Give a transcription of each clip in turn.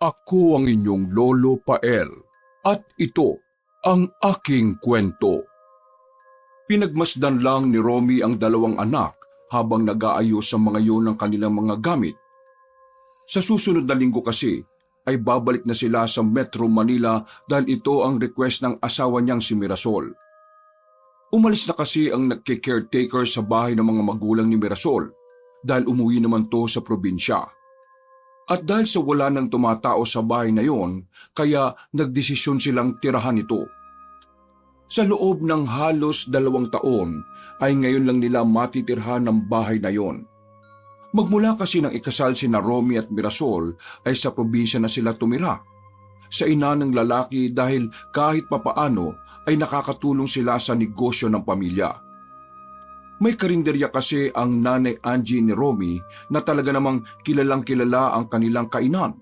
Ako ang inyong Lolo Pael at ito ang aking kwento. Pinagmasdan lang ni Romy ang dalawang anak habang nag-aayos sa mga iyon ng kanilang mga gamit. Sa susunod na linggo kasi ay babalik na sila sa Metro Manila dahil ito ang request ng asawa niyang si Mirasol. Umalis na kasi ang nagke-caretaker sa bahay ng mga magulang ni Mirasol dahil umuwi naman to sa probinsya. At dahil sa wala nang tumatao sa bahay na yon, kaya nagdesisyon silang tirahan ito. Sa loob ng halos 2 taon ay ngayon lang nila matitirhan ng bahay na yon. Magmula kasi ng ikasal sina Romy at Mirasol ay sa probinsya na sila tumira. Sa ina ng lalaki dahil kahit papaano ay nakakatulong sila sa negosyo ng pamilya. May karinderya kasi ang nanay Angie ni Romy na talaga namang kilalang kilala ang kanilang kainan.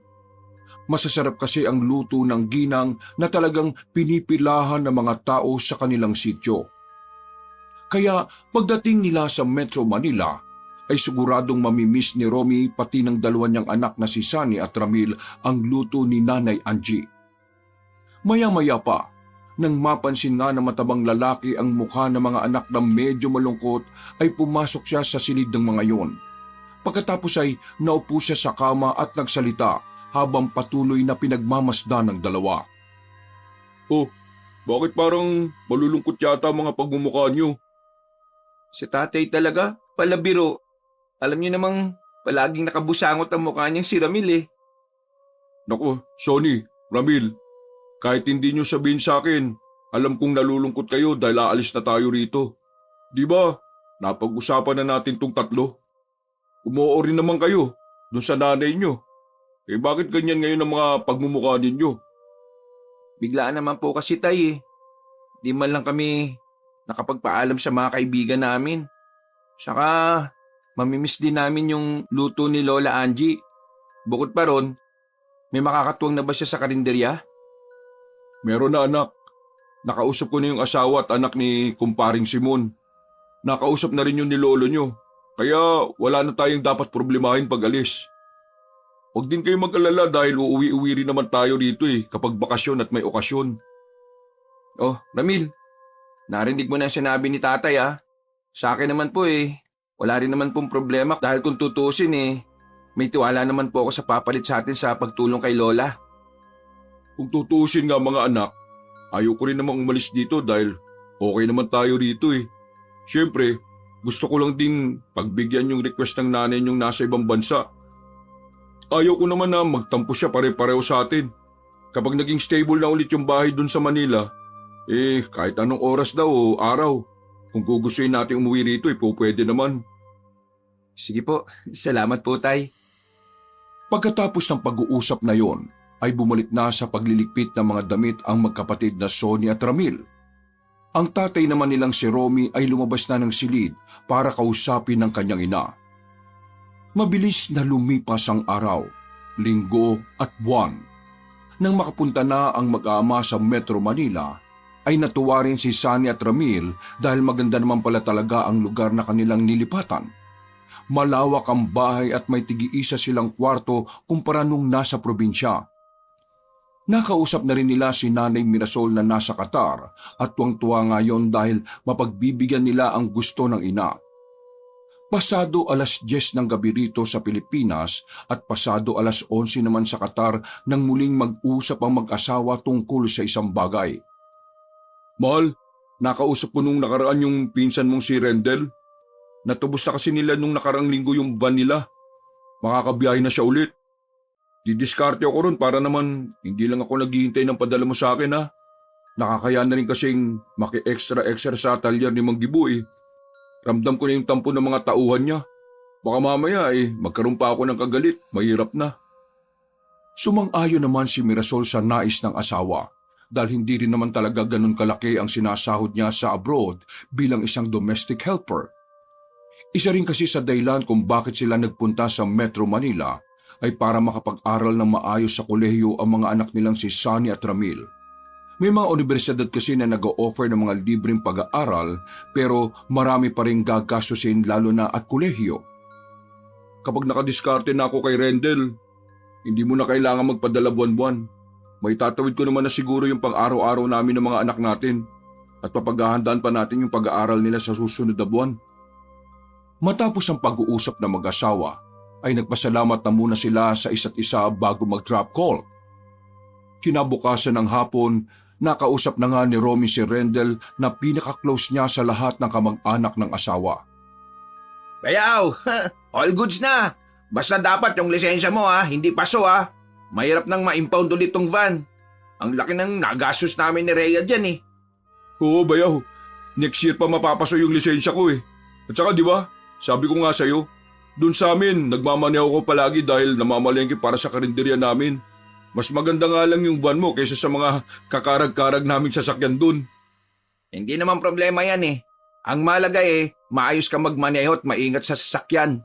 Masasarap kasi ang luto ng ginang na talagang pinipilahan ng mga tao sa kanilang sityo. Kaya pagdating nila sa Metro Manila ay siguradong mamimiss ni Romy pati ng dalawa niyang anak na si Sunny at Ramil ang luto ni nanay Angie. Maya-maya pa, nang mapansin nga na matabang lalaki ang mukha ng mga anak na medyo malungkot ay pumasok siya sa silid ng mga yon. Pagkatapos ay naupo siya sa kama at nagsalita habang patuloy na pinagmamasdan ng dalawa. Oh, bakit parang malulungkot yata mga pagmumukha niyo? Si tatay talaga, palabiro. Alam niyo namang palaging nakabusangot ang mukha niyang si Ramil eh. Naku, Sonny, Ramil, kahit hindi niyo sabihin sa akin, alam kong nalulungkot kayo dahil aalis na tayo rito. Di ba? Napag-usapan na natin tong tatlo. Umuo rin naman kayo dun sa nanay niyo. Eh bakit ganyan ngayon ang mga pagmumukha ninyo? Biglaan naman po kasi tay eh. Di man lang kami nakapagpaalam sa mga kaibigan namin. Saka mamimiss din namin yung luto ni Lola Angie. Bukod pa ron, may makakatuwang na ba siya sa karinderya? Meron na anak. Nakausap ko na yung asawa at anak ni kumparing Simon. Nakausap na rin yun ni lolo nyo. Kaya wala na tayong dapat problemahin pag alis. Huwag din kayo mag-alala dahil uuwi-uwi rin naman tayo dito kapag bakasyon at may okasyon. Oh, Ramil, narinig mo na sinabi ni tatay ah. Sa akin naman po wala rin naman pong problema dahil kung tutusin may tiwala naman po ako sa papalit sa atin sa pagtulong kay Lola. Kung tutusin nga mga anak, ayaw ko rin namang umalis dito dahil okay naman tayo rito Siyempre, gusto ko lang din pagbigyan yung request ng nanay niyong nasa ibang bansa. Ayaw ko naman na magtampo siya pare-pareho sa atin. Kapag naging stable na ulit yung bahay dun sa Manila, kahit anong oras daw o araw, kung gugustuhin natin umuwi rito pwede naman. Sige po, salamat po tay. Pagkatapos ng pag-uusap na yon, ay bumalik na sa pagliligpit ng mga damit ang magkapatid na Sonny at Ramil. Ang tatay naman nilang si Romy ay lumabas na ng silid para kausapin ng kanyang ina. Mabilis na lumipas ang araw, linggo at buwan. Nang makapunta na ang mag-aama sa Metro Manila, ay natuwa rin si Sunny at Ramil dahil maganda naman pala talaga ang lugar na kanilang nilipatan. Malawak ang bahay at may tig-iisa silang kwarto kumpara nung nasa probinsya. Nakausap na rin nila si Nanay Mirasol na nasa Qatar at tuwang-tuwa ngayon dahil mapagbibigyan nila ang gusto ng ina. Pasado 10:00 ng gabi rito sa Pilipinas at pasado 11:00 naman sa Qatar nang muling mag-usap ang mag-asawa tungkol sa isang bagay. Mahal, nakausap ko nung nakaraan yung pinsan mong si Rendel. Natubos na kasi nila nung nakaraang linggo yung van nila. Makakabiyahe na siya ulit. Didiskarte ako ron para naman hindi lang ako naghihintay ng padala mo sa akin ha. Nakakaya na rin kasing maki-extra sa talyer ni Mang Gibo Ramdam ko na yung tampo ng mga tauhan niya. Baka mamaya magkaroon pa ako ng kagalit, mahirap na. Sumang-ayon naman si Mirasol sa nais ng asawa dahil hindi rin naman talaga ganun kalaki ang sinasahod niya sa abroad bilang isang domestic helper. Isa rin kasi sa dahilan kung bakit sila nagpunta sa Metro Manila ay para makapag-aral ng maayos sa kolehiyo ang mga anak nilang si Sunny at Ramil. May mga universidad kasi na nag-o-offer ng mga libreng pag-aaral pero marami pa rin gagastusin lalo na at kolehiyo. Kapag nakadiskarte na ako kay Rendel, Hindi mo na kailangan magpadala buwan-buwan. May tatawid ko naman na siguro yung pang-araw-araw namin ng mga anak natin at papaghahandaan pa natin yung pag-aaral nila sa susunod na buwan. Matapos ang pag-uusap ng mag-asawa, ay nagpasalamat na muna sila sa isa't isa bago mag-drop call. Kinabukasan ng hapon, nakausap na nga ni Romy si Rendel na pinaka-close niya sa lahat ng kamag-anak ng asawa. Bayaw, all goods na. Basta dapat yung lisensya mo hindi paso Mahirap nang ma-impound ulit tong van. Ang laki ng nagastos namin ni Rhea dyan eh. Oo, bayaw. Next year pa mapapaso yung lisensya ko eh. At saka di ba, sabi ko nga sa'yo, dun sa amin, nagmamaneho ko palagi dahil namamalengke para sa karinderya namin. Mas maganda nga lang yung van mo kaysa sa mga kakarag-karag naming sasakyan dun. Hindi naman problema yan eh. Ang malaga maayos ka magmaneho at maingat sa sasakyan.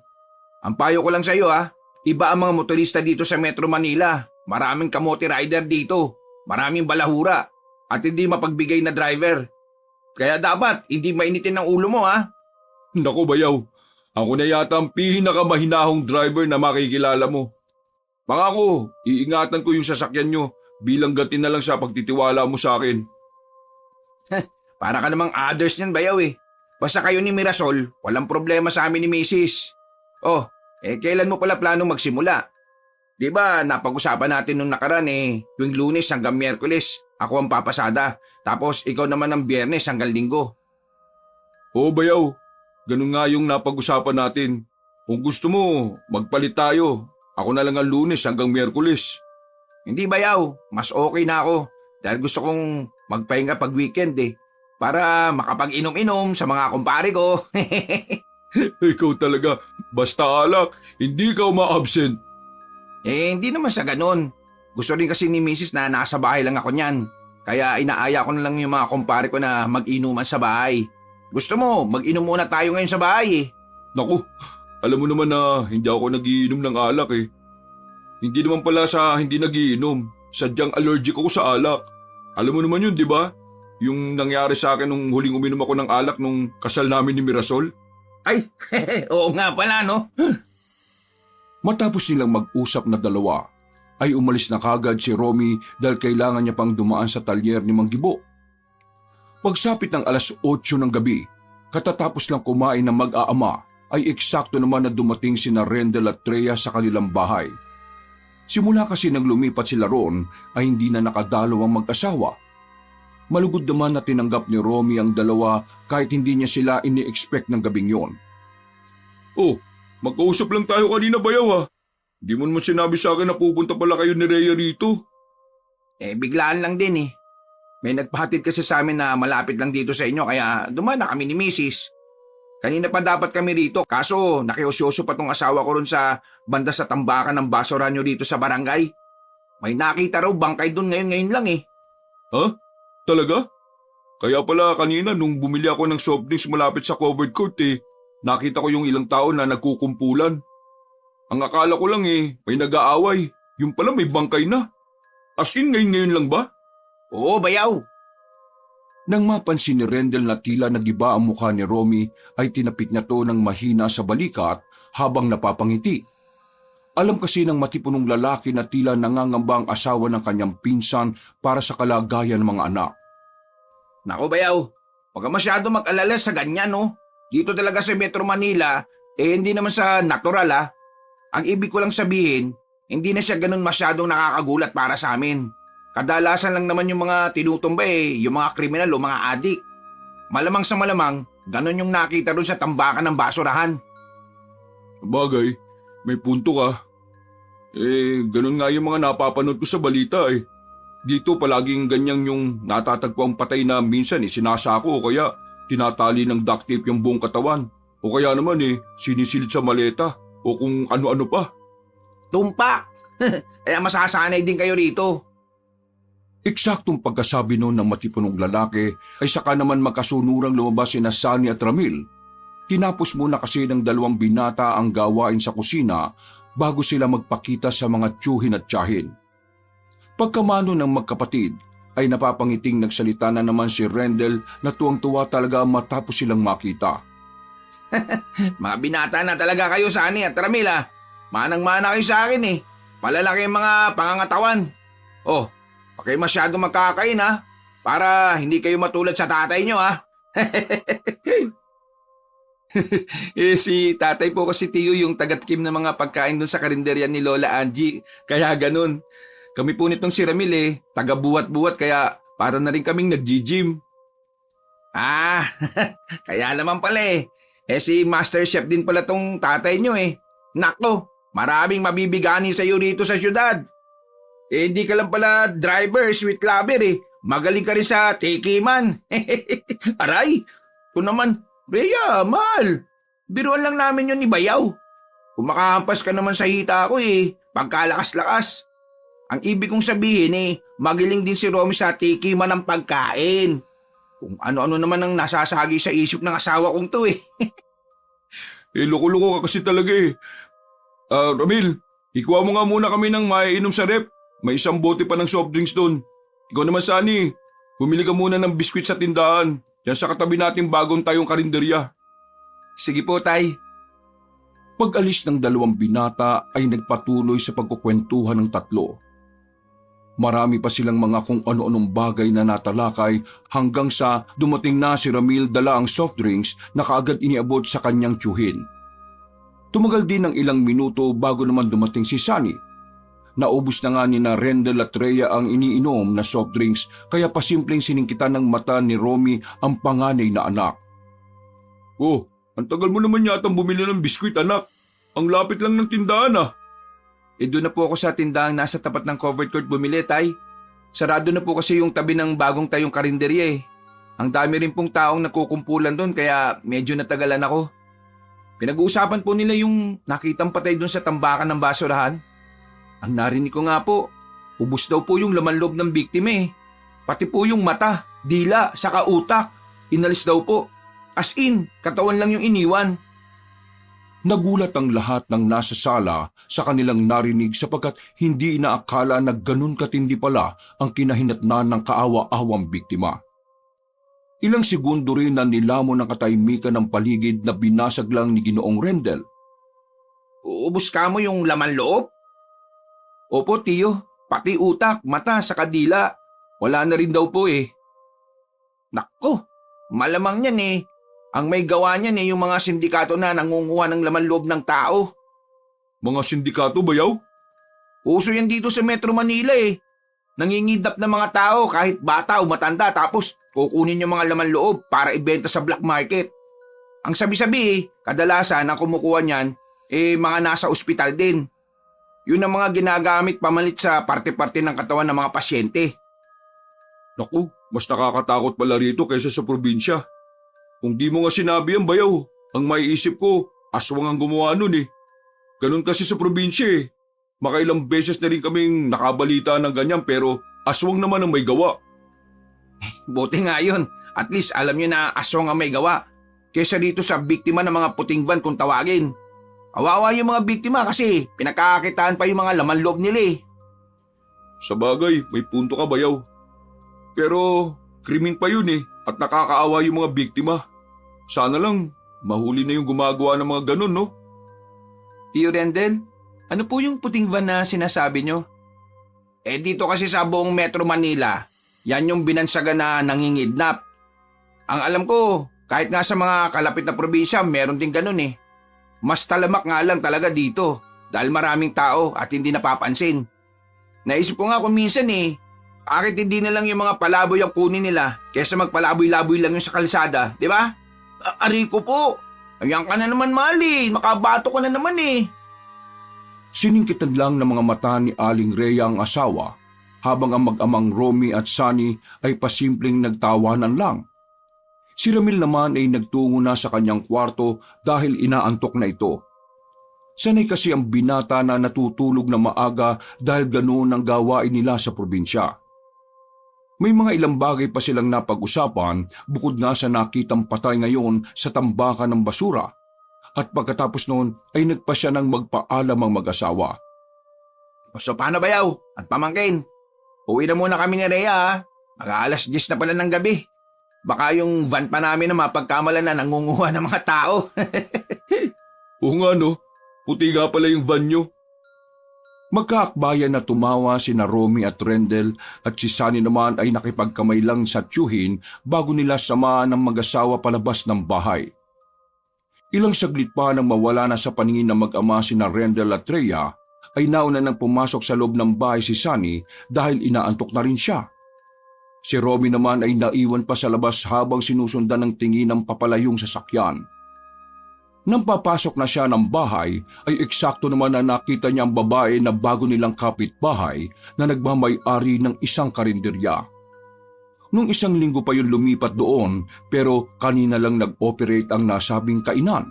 Ang payo ko lang sa'yo iba ang mga motorista dito sa Metro Manila. Maraming kamote rider dito. Maraming balahura. At hindi mapagbigay na driver. Kaya dapat, hindi mainitin ang ulo mo Naku bayaw, ako na yata ang pinakamahinahong driver na makikilala mo. Pangako, iingatan ko yung sasakyan nyo bilang ganti na lang sa pagtitiwala mo sa akin. Para ka namang others niyan bayaw Basta kayo ni Mirasol, walang problema sa amin ni Mrs. Oh, kailan mo pala planong magsimula? Di ba napag-usapan natin nung nakaraan tuwing Lunes hanggang Miyerkules, ako ang papasada. Tapos ikaw naman ang Biyernes hanggang Linggo. Oo bayaw, ganun nga yung napag-usapan natin. Kung gusto mo, magpalit tayo. Ako na lang ang Lunes hanggang Miyerkules. Hindi bayaw, mas okay na ako. Dahil gusto kong magpahinga pag weekend para makapag-inom-inom sa mga kumpare ko. Ikaw talaga, basta alak, hindi ka uma-absent. Hindi naman sa ganun. Gusto rin kasi ni Mrs. na nasa bahay lang ako niyan. Kaya inaaya ko na lang yung mga kumpare ko na mag-inuman sa bahay. Gusto mo, mag-inom muna tayo ngayon sa bahay Naku, alam mo naman na hindi ako nagiinom ng alak Hindi naman pala sa hindi nagiinom, sadyang allergic ako sa alak. Alam mo naman yun, di ba? Yung nangyari sa akin nung huling uminom ako ng alak nung kasal namin ni Mirasol. Ay, oo nga pala no. Matapos nilang mag-usap na dalawa, ay umalis na kagad si Romy dahil kailangan niya pang dumaan sa talyer ni Mang Gibo. Pagsapit ng alas 8 ng gabi, katatapos lang kumain ng mag-aama, ay eksakto naman na dumating sina Rendel at Rhea sa kanilang bahay. Simula kasi nang lumipat sila roon ay hindi na nakadalaw ang mag-asawa. Malugod naman na tinanggap ni Romy ang dalawa kahit hindi niya sila ini-expect ng gabing yon. Oh, magkausap lang tayo kanina bayaw Hindi mo naman sinabi sa akin na pupunta pala kayo ni Rhea rito. Biglaan lang din May nagpahatid kasi sa amin na malapit lang dito sa inyo kaya dumaan na kami ni Mrs. Kanina pa dapat kami rito kaso nakiusyoso pa tong asawa ko ron sa banda sa tambakan ng basura nyo dito sa barangay. May nakita raw bangkay doon ngayon lang Ha? Talaga? Kaya pala kanina nung bumili ako ng soft drinks malapit sa covered court nakita ko yung ilang tao na nagkukumpulan. Ang akala ko lang may nag-aaway. Yung pala may bangkay na. As in ngayon lang ba? Oo, bayaw. Nang mapansin ni Rendel na tila nagiba ang mukha ni Romy ay tinapik niya to ng mahina sa balikat habang napapangiti. Alam kasi ng matipunong lalaki na tila nangangamba ang asawa ng kanyang pinsan para sa kalagayan ng mga anak. Naku bayaw, huwag ka masyado mag-alala sa ganyan Dito talaga sa Metro Manila, hindi naman sa natural Ang ibig ko lang sabihin, hindi na siya ganun masyadong nakakagulat para sa amin. Kadalasan lang naman yung mga tinutumba yung mga kriminal o mga adik. Malamang sa malamang, ganun yung nakita doon sa tambakan ng basurahan. Bagay, may punto ka. Ganun nga yung mga napapanood ko sa balita Dito palaging ganyan yung natatagpo ang patay na minsan sinasako o kaya tinatali ng duct tape yung buong katawan. O kaya naman sinisilid sa maleta o kung ano-ano pa. Tumpak! Kaya masasanay din kayo rito. Eksaktong pagkasabi noon ng matipunong lalaki ay saka naman magkasunurang lumabas sina Sunny at Ramil. Tinapos muna kasi ng dalawang binata ang gawain sa kusina bago sila magpakita sa mga tiyuhin at tiyahin. Pagkamano ng magkapatid ay napapangiting nagsalita na naman si Rendel na tuwang-tuwa talaga matapos silang makita. Mga binata na talaga kayo, Sunny at Ramil Manang-mana kayo sa akin palalaki ang mga pangangatawan. Oh, huwag kayo masyado magkakain ha, para hindi kayo matulad sa tatay nyo ha. Si tatay po kasi Tiyo yung tagatkim ng mga pagkain dun sa karinderya ni Lola Angie, kaya ganun. Kami po nitong si Ramil taga-buwat-buwat kaya para na rin kaming nag-gym. Ah, kaya naman pala si Master Chef din pala tong tatay nyo Nako, maraming mabibigani sa iyo dito sa syudad. Hindi ka lang pala driver, sweet lover Magaling ka rin sa tikiman. Aray, ito naman, Rhea, mahal. Biruan lang namin yun ni Bayaw. Kumakampas ka naman sa hita ko pagkalakas-lakas. Ang ibig kong sabihin magaling din si Romy sa tikiman ng pagkain. Kung ano-ano naman ang nasasagi sa isip ng asawa kong to Loko-loko ka kasi talaga Ramil, ikuha mo nga muna kami ng maiinom sa rep. May isang bote pa ng soft drinks doon. Ikaw naman, Sunny, bumili ka muna ng biskwit sa tindahan. Yan sa katabi nating bagong tayong karinderya. Sige po, Tay. Pag-alis ng dalawang binata ay nagpatuloy sa pagkukwentuhan ng tatlo. Marami pa silang mga kung ano-anong bagay na natalakay hanggang sa dumating na si Ramil dala ang soft drinks na kaagad iniabot sa kanyang tiyuhin. Tumagal din ng ilang minuto bago naman dumating si Sunny. Naubos na nga ni na Rendel at Rhea ang iniinom na soft drinks kaya pasimpleng siningkitan ng mata ni Romy ang panganay na anak. Oh, ang tagal mo naman yatang bumili ng biskwit, anak. Ang lapit lang ng tindahan Doon na po ako sa tindahang nasa tapat ng covered court bumili, Tay. Sarado na po kasi yung tabi ng bagong tayong karinderya Ang dami rin pong taong nakukumpulan doon kaya medyo natagalan ako. Pinag-uusapan po nila yung nakitang patay doon sa tambakan ng basurahan. Ang narinig ko nga po, ubos daw po yung laman loob ng biktima Pati po yung mata, dila, saka utak. Inalis daw po. As in, katawan lang yung iniwan. Nagulat ang lahat ng nasa sala sa kanilang narinig sapagkat hindi inaakala na ganun katindi pala ang kinahinatnan ng kaawa-awang biktima. Ilang segundo rin na nilamon ng katahimikan ng paligid na binasag lang ni Ginoong Rendel. Ubus ka mo yung laman loob? Opo, Tiyo. Pati utak, mata, saka dila. Wala na rin daw po Nako, malamang yan Ang may gawa niyan yung mga sindikato na nangunguha ng laman loob ng tao. Mga sindikato, Bayaw? Uso yan dito sa Metro Manila Nangingidnap ng mga tao kahit bata o matanda tapos kukunin yung mga laman loob para ibenta sa black market. Ang sabi-sabi kadalasan ang kumukuha niyan mga nasa ospital din. Yun ang mga ginagamit pamalit sa parte-parte ng katawan ng mga pasyente. Naku, mas nakakatakot pala rito kaysa sa probinsya. Kung di mo nga sinabi yan, Bayaw, ang maiisip ko, aswang ang gumawa nun Ganun kasi sa probinsya Makailang beses na rin kaming nakabalita ng ganyan pero aswang naman ang may gawa. Buti nga yun. At least alam nyo na aswang ang may gawa. Kesa dito sa biktima ng mga puting van kung tawagin. Kawawa yung mga biktima kasi pinakakakitaan pa yung mga laman loob nila Sa bagay, may punto ka, Bayaw. Pero krimen pa yun at nakakaawa yung mga biktima. Sana lang mahuli na yung gumagawa ng mga ganun, no? Tio Rendel, ano po yung puting van na sinasabi nyo? Dito kasi sa buong Metro Manila, yan yung binansagan na nangingidnap. Ang alam ko, kahit nga sa mga kalapit na probinsya, meron din ganun Mas talamak nga lang talaga dito dahil maraming tao at hindi napapansin. Naisip ko nga kung minsan bakit hindi na lang yung mga palaboy ang kunin nila kaysa magpalaboy-laboy lang yung sa kalsada, di ba? Ari ko po, ayan ka na naman mali, makabato ka na naman Siningkitan lang ng mga mata ni Aling Rhea ang asawa habang ang mag-amang Romy at Sunny ay pasimpleng nagtawanan lang. Si Ramil naman ay nagtungo na sa kanyang kwarto dahil inaantok na ito. Sanay kasi ang binata na natutulog na maaga dahil ganoon ang gawain nila sa probinsya. May mga ilang bagay pa silang napag-usapan bukod nga sa nakitang patay ngayon sa tambakan ng basura at pagkatapos noon ay nagpa siya ng magpaalam ang mag-asawa. So paano Bayaw at pamangkin? Uwi na muna kami ni Rhea Mag-aalas 10 na pala ng gabi. Baka yung van pa namin na mapagkamalan na nangunguha ng mga tao. Oo nga no, puti nga pala yung van nyo. Magkaakbayan na tumawa sina Romy at Rendel at si Sunny naman ay nakipagkamay lang sa tiyuhin bago nila samahan ng mag-asawa palabas ng bahay. Ilang saglit pa nang mawala na sa paningin ng mag-ama sina Rendel at Rhea, ay nauna nang pumasok sa loob ng bahay si Sunny dahil inaantok na rin siya. Si Romy naman ay naiwan pa sa labas habang sinusundan ng tingin ng papalayong sasakyan. Nang papasok na siya ng bahay, ay eksakto naman na nakita niya ang babae na bago nilang kapitbahay na nagmamay-ari ng isang karinderya. Nung isang linggo pa yun lumipat doon pero kanina lang nag-operate ang nasabing kainan.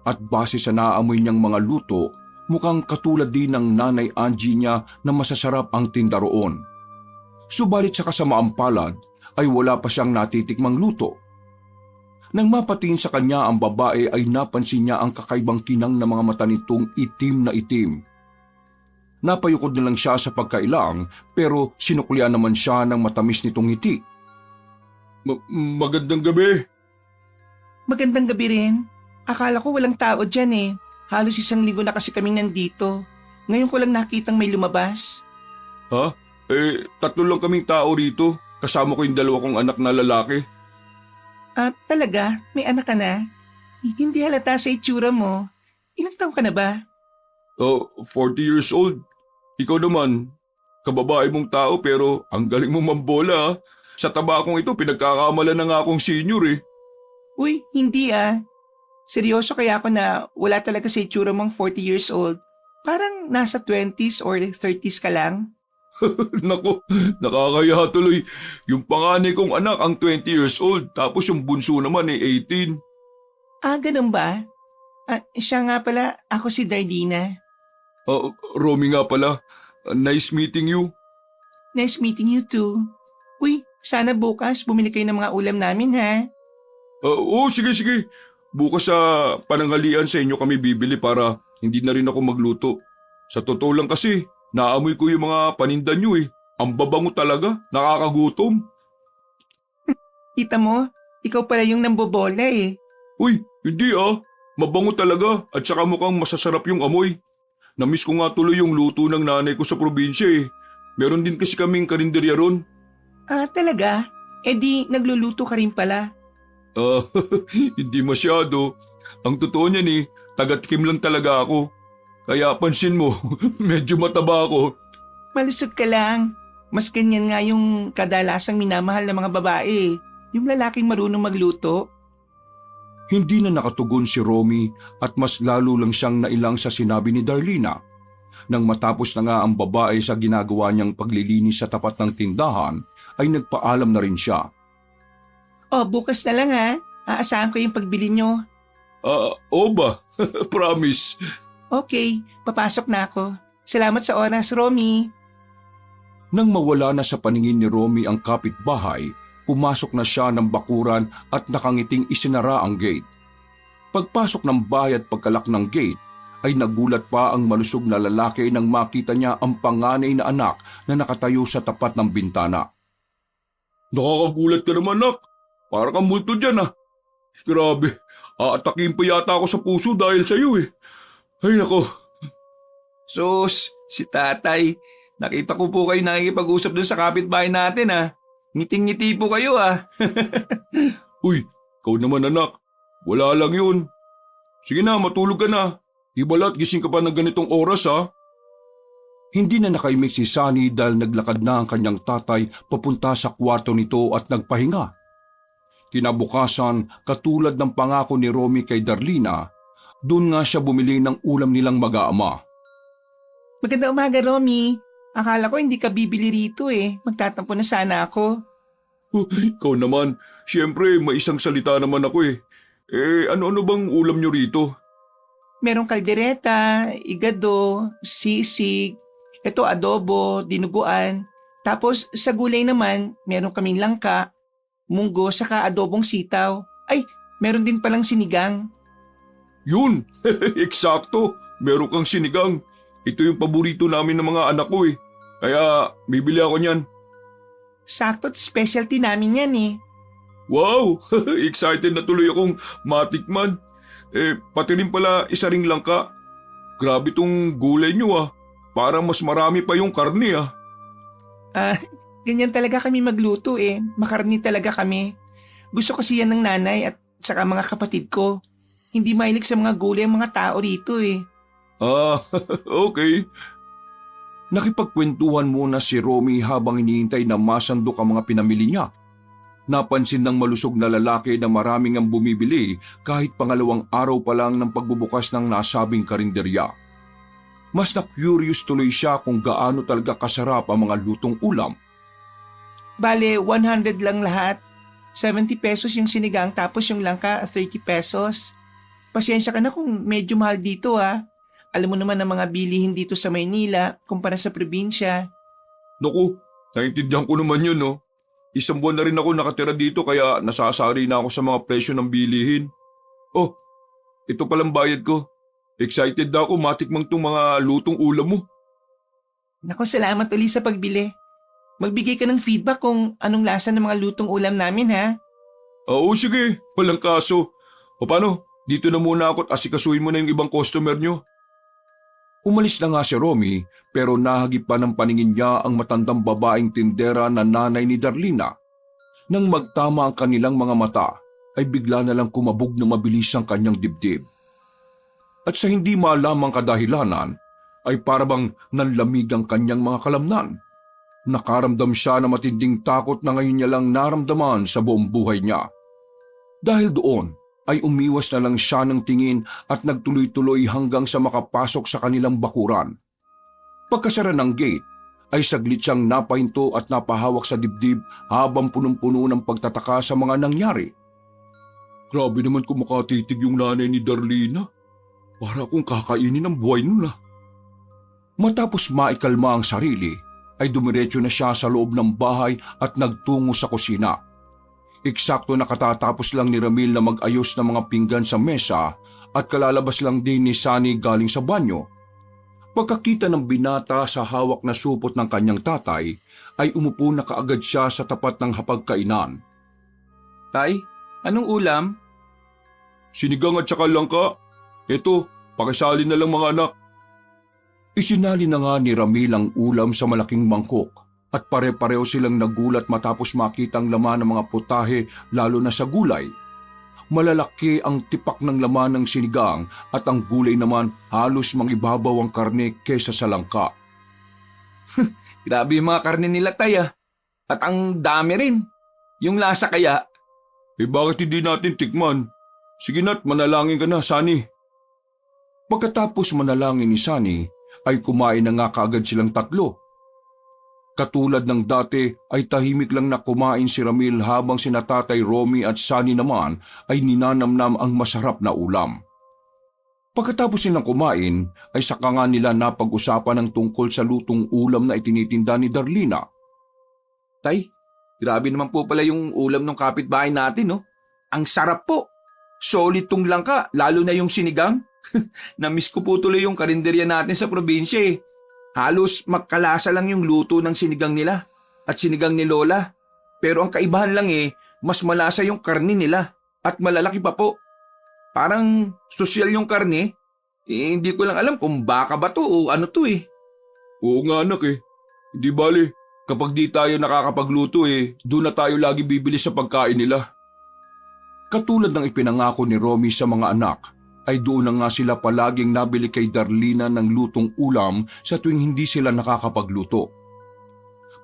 At base sa naamoy niyang mga luto, mukhang katulad din ng nanay Angie niya na masasarap ang tinda roon. Subalit sa kasamaang palad ay wala pa siyang natitikmang luto. Nang mapatingin sa kanya ang babae ay napansin niya ang kakaibang kinang ng mga mata nitong itim na itim. Napayukod na lang siya sa pagkailang pero sinuklian naman siya ng matamis nitong ngiti. Magandang gabi. Magandang gabi rin. Akala ko walang tao dyan eh. Halos isang linggo na kasi kaming nandito. Ngayon ko lang nakitang may lumabas. Ha? Tatlo lang kaming tao rito. Kasama ko yung dalawa kong anak na lalaki. Talaga? May anak ka na? Hindi halata sa itsura mo. Ilang taon ka na ba? 40 years old. Ikaw naman, kababae mong tao pero ang galing mo mambola. Sa tabakong ito, pinagkakamalan na nga akong senior eh. Uy, hindi ah. Seryoso kaya ako na wala talaga sa itsura mong 40 years old. Parang nasa 20s or 30s ka lang. Naku, nakakaya tuloy. Yung panganay kong anak ang 20 years old, tapos yung bunso naman ay 18. Ganun ba? Siya nga pala, ako si Darlina. Romy nga pala. Nice meeting you. Nice meeting you too. Uy, sana bukas bumili kayo ng mga ulam namin ha. Sige. Bukas sa pananghalian sa inyo kami bibili para hindi na rin ako magluto. Sa totoo lang kasi, naamoy ko yung mga paninda nyo eh. Ang babango talaga, nakakagutom. Kita mo, ikaw pala yung nambobola eh. Uy, hindi ah. Mabango talaga at saka mukhang masasarap yung amoy. Namiss ko nga tuloy yung luto ng nanay ko sa probinsya eh. Meron din kasi kaming karinderya ron. Talaga? Eh di nagluluto ka rin pala. Hindi masyado. Ang totoo niyan eh, taga-tikim lang talaga ako. Kaya pansin mo, medyo mataba ako. Malusog ka lang. Mas ganyan nga yung kadalasang minamahal ng mga babae. Yung lalaking marunong magluto. Hindi na nakatugon si Romy at mas lalo lang siyang nailang sa sinabi ni Darlina. Nang matapos na nga ang babae sa ginagawa niyang paglilinis sa tapat ng tindahan, ay nagpaalam na rin siya. Bukas na lang ha. Aasahan ko yung pagbili nyo. Ba? Promise. Okay, papasok na ako. Salamat sa oras, Romy. Nang mawala na sa paningin ni Romy ang kapitbahay, pumasok na siya ng bakuran at nakangiting isinara ang gate. Pagpasok ng bahay at pagkalak ng gate, ay nagulat pa ang malusog na lalaki nang makita niya ang panganay na anak na nakatayo sa tapat ng bintana. Nakakagulat ka naman, anak. Para kang multo dyan ah. Grabe, aatakin pa yata ako sa puso dahil sa iyo eh. Ay nako. Sus, si tatay. Nakita ko po kayo nakikipag-usap dun sa kapitbahay natin ah. Ngiting-ngiti po kayo ah. Uy, ikaw naman anak. Wala lang yun. Sige na, matulog ka na. Ibalat gising ka pa ng ganitong oras ha. Hindi na nakaimik si Sunny dahil naglakad na ang kanyang tatay papunta sa kwarto nito at nagpahinga. Kinabukasan, katulad ng pangako ni Romy kay Darlina, doon nga siya bumili ng ulam nilang mag-aama. Magandang umaga, Romy. Akala ko hindi ka bibili rito eh. Magtatampo na sana ako. Ikaw naman, siyempre may isang salita naman ako eh. Ano-ano bang ulam nyo rito? Merong kaldereta, igado, sisig, ito adobo, dinuguan. Tapos sa gulay naman, meron kaming langka, munggo saka adobong sitaw. Ay, meron din palang sinigang. Yun! Eksakto! Meron kang sinigang. Ito yung paborito namin ng mga anak ko eh. Kaya bibili ako niyan. Sakto't specialty namin yan eh. Wow! Excited na tuloy akong matikman. Pati rin pala isa ring langka. Grabe tong gulay nyo ah. parang mas marami pa yung karne ah. Ah, ganyan talaga kami magluto eh. Makarni talaga kami. Gusto kasi yan ng nanay at saka mga kapatid ko. Hindi mahilig sa mga gulay ang mga tao rito eh. Ah, okay. Nakipagkwentuhan muna si Romy habang hinihintay na masandok ang mga pinamili niya. Napansin ng malusog na lalaki na maraming ang bumibili kahit pangalawang araw pa lang ng pagbubukas ng nasabing karinderya. Mas na-curious tuloy siya kung gaano talaga kasarap ang mga lutong ulam. Bale, 100 lang lahat. 70 pesos yung sinigang tapos yung langka 30 pesos. Pasensya ka na kung medyo mahal dito ah. Alam mo naman ang mga bilihin dito sa Maynila kumpara sa probinsya. Naku, naintindihan ko naman yun no. Isang buwan na rin ako nakatira dito kaya nasasari na ako sa mga presyo ng bilihin. Oh, ito palang bayad ko. Excited na ako matikmang tong mga lutong ulam mo. Naku, salamat ulit sa pagbili. Magbigay ka ng feedback kung anong lasa ng mga lutong ulam namin ha. Oo sige, walang kaso. O paano, dito na muna ako at asikasuhin mo na yung ibang customer nyo. Umalis na nga si Romy pero nahagip pa ng paningin niya ang matandang babaeng tindera na nanay ni Darlina. Nang magtama ang kanilang mga mata ay bigla na lang kumabog na mabilis ang kanyang dibdib. At sa hindi malamang kadahilanan ay parabang nanlamig ang kanyang mga kalamnan. Nakaramdam siya na matinding takot na ngayon niya lang naramdaman sa buong buhay niya. Dahil doon ay umiwas na lang siya ng tingin at nagtuloy-tuloy hanggang sa makapasok sa kanilang bakuran. Pagkasara ng gate ay saglit siyang napahinto at napahawak sa dibdib habang punong-puno ng pagtataka sa mga nangyari. Grabe naman kung makatitig yung nanay ni Darlina. Para akong kakainin ng buhay nula. Matapos maikalma ang sarili, ay dumiretso na siya sa loob ng bahay at nagtungo sa kusina. Eksakto na katatapos lang ni Ramil na mag-ayos ng mga pinggan sa mesa at kalalabas lang din ni Sunny galing sa banyo. Pagkakita ng binata sa hawak na supot ng kanyang tatay, ay umupo na kaagad siya sa tapat ng hapagkainan. Tay, anong ulam? Sinigang at saka langka. Eto, pakisali na lang mga anak. Isinali na nga ni Ramil ang ulam sa malaking mangkok at pare-pareho silang nagulat matapos makita ang laman ng mga putahe lalo na sa gulay. Malalaki ang tipak ng laman ng sinigang at ang gulay naman halos mangibabaw ang karne kesa sa langka. Grabe yung mga karne nila tay ah. At ang dami rin. Yung lasa kaya. Bakit hindi natin tikman? Sige na't manalangin ka na, Sunny. Pagkatapos manalangin ni Sunny, ay kumain na nga kaagad silang tatlo. Katulad ng dati ay tahimik lang na kumain si Ramil habang sina Tatay Romy at Sunny naman ay ninanamnam ang masarap na ulam. Pagkatapos nilang kumain ay saka nga nila napag-usapan ng tungkol sa lutong ulam na itinitinda ni Darlina. Tay, grabe naman po pala yung ulam ng kapitbahay natin no. Ang sarap po. Solid tong langka, lalo na yung sinigang. Namiss ko po tuloy yung karinderya natin sa probinsya eh. Halos magkalasa lang yung luto ng sinigang nila at sinigang ni Lola. Pero ang kaibahan lang eh, mas malasa yung karne nila at malalaki pa po. Parang sosyal yung karne. Hindi ko lang alam kung baka ba to o ano to eh. Oo nga anak eh. Hindi bali, kapag di tayo nakakapagluto eh, doon na tayo lagi bibili sa pagkain nila. Katulad ng ipinangako ni Romy sa mga anak, ay doon na nga sila palaging nabili kay Darlina ng lutong ulam sa tuwing hindi sila nakakapagluto.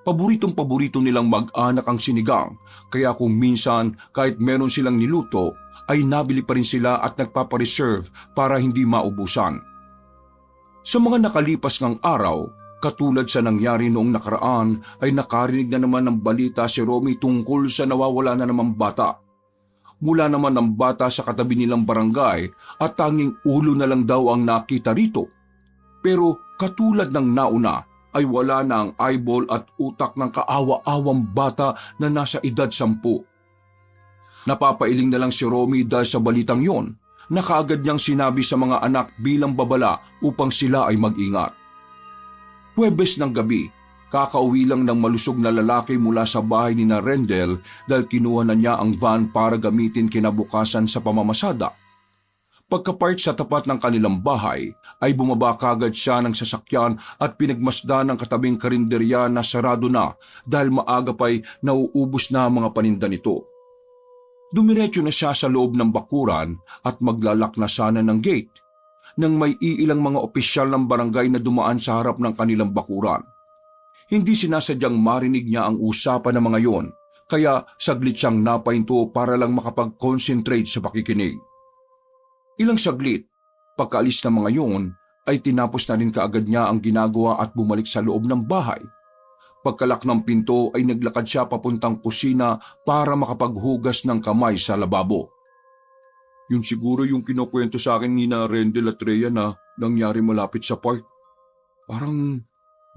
Paboritong-paborito nilang mag-anak ang sinigang, kaya kung minsan kahit meron silang niluto, ay nabili pa rin sila at nagpapareserve para hindi maubusan. Sa mga nakalipas ng araw, katulad sa nangyari noong nakaraan, ay nakarinig na naman ng balita si Romy tungkol sa nawawala na namang bata. Mula naman ng bata sa katabi nilang barangay at tanging ulo na lang daw ang nakita rito. Pero katulad ng nauna ay wala na ang eyeball at utak ng kaawa-awang bata na nasa edad 10. Napapailing na lang si Romy dahil sa balitang yon na kaagad niyang sinabi sa mga anak bilang babala upang sila ay mag-ingat. Huwebes ng gabi, kakauwi lang ng malusog na lalaki mula sa bahay ni na Rendel dahil kinuha na niya ang van para gamitin kinabukasan sa pamamasada. Pagkapark sa tapat ng kanilang bahay, ay bumaba kagad siya ng sasakyan at pinagmasdan ng katabing karinderya na sarado na dahil maaga pa'y nauubos na ang mga paninda nito. Dumiretso na siya sa loob ng bakuran at maglalak na sana ng gate nang may iilang mga opisyal ng barangay na dumaan sa harap ng kanilang bakuran. Hindi sinasadyang marinig niya ang usapan ng mga yon, kaya saglit siyang napahinto para lang makapag-concentrate sa pakikinig. Ilang saglit, pagkaalis ng mga yon, ay tinapos na rin kaagad niya ang ginagawa at bumalik sa loob ng bahay. Pagkalak ng pinto ay naglakad siya papuntang kusina para makapaghugas ng kamay sa lababo. Yun siguro yung kinukwento sa akin ni na Rendel at Rhea na nangyari malapit sa park. Parang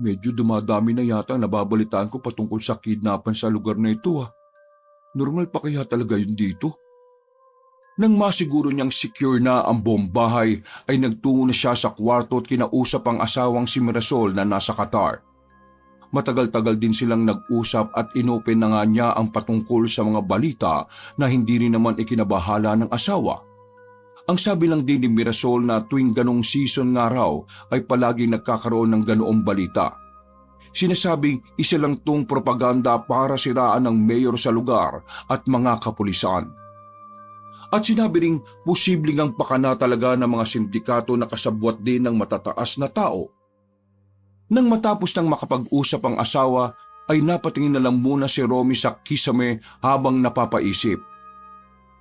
medyo dumadami na yata ang nababalitaan ko patungkol sa kidnapan sa lugar na ito. Normal pa kaya talaga yun dito? Nang masiguro niyang secure na ang buong bahay, ay nagtungo na siya sa kwarto at kinausap ang asawang si Mirasol na nasa Qatar. Matagal-tagal din silang nag-usap at inopen na nga niya ang patungkol sa mga balita na hindi rin naman ikinabahala ng asawa. Ang sabi lang din ni Mirasol na tuwing ganong season nga raw ay palaging nagkakaroon ng ganoong balita. Sinasabing isa lang tong propaganda para siraan ng mayor sa lugar at mga kapulisan. At sinabi ring posibleng ang pakana talaga ng mga sindikato na kasabwat din ng matataas na tao. Nang matapos ng makapag-usap ang asawa, ay napatingin na lang muna si Romy sa kisame habang napapaisip.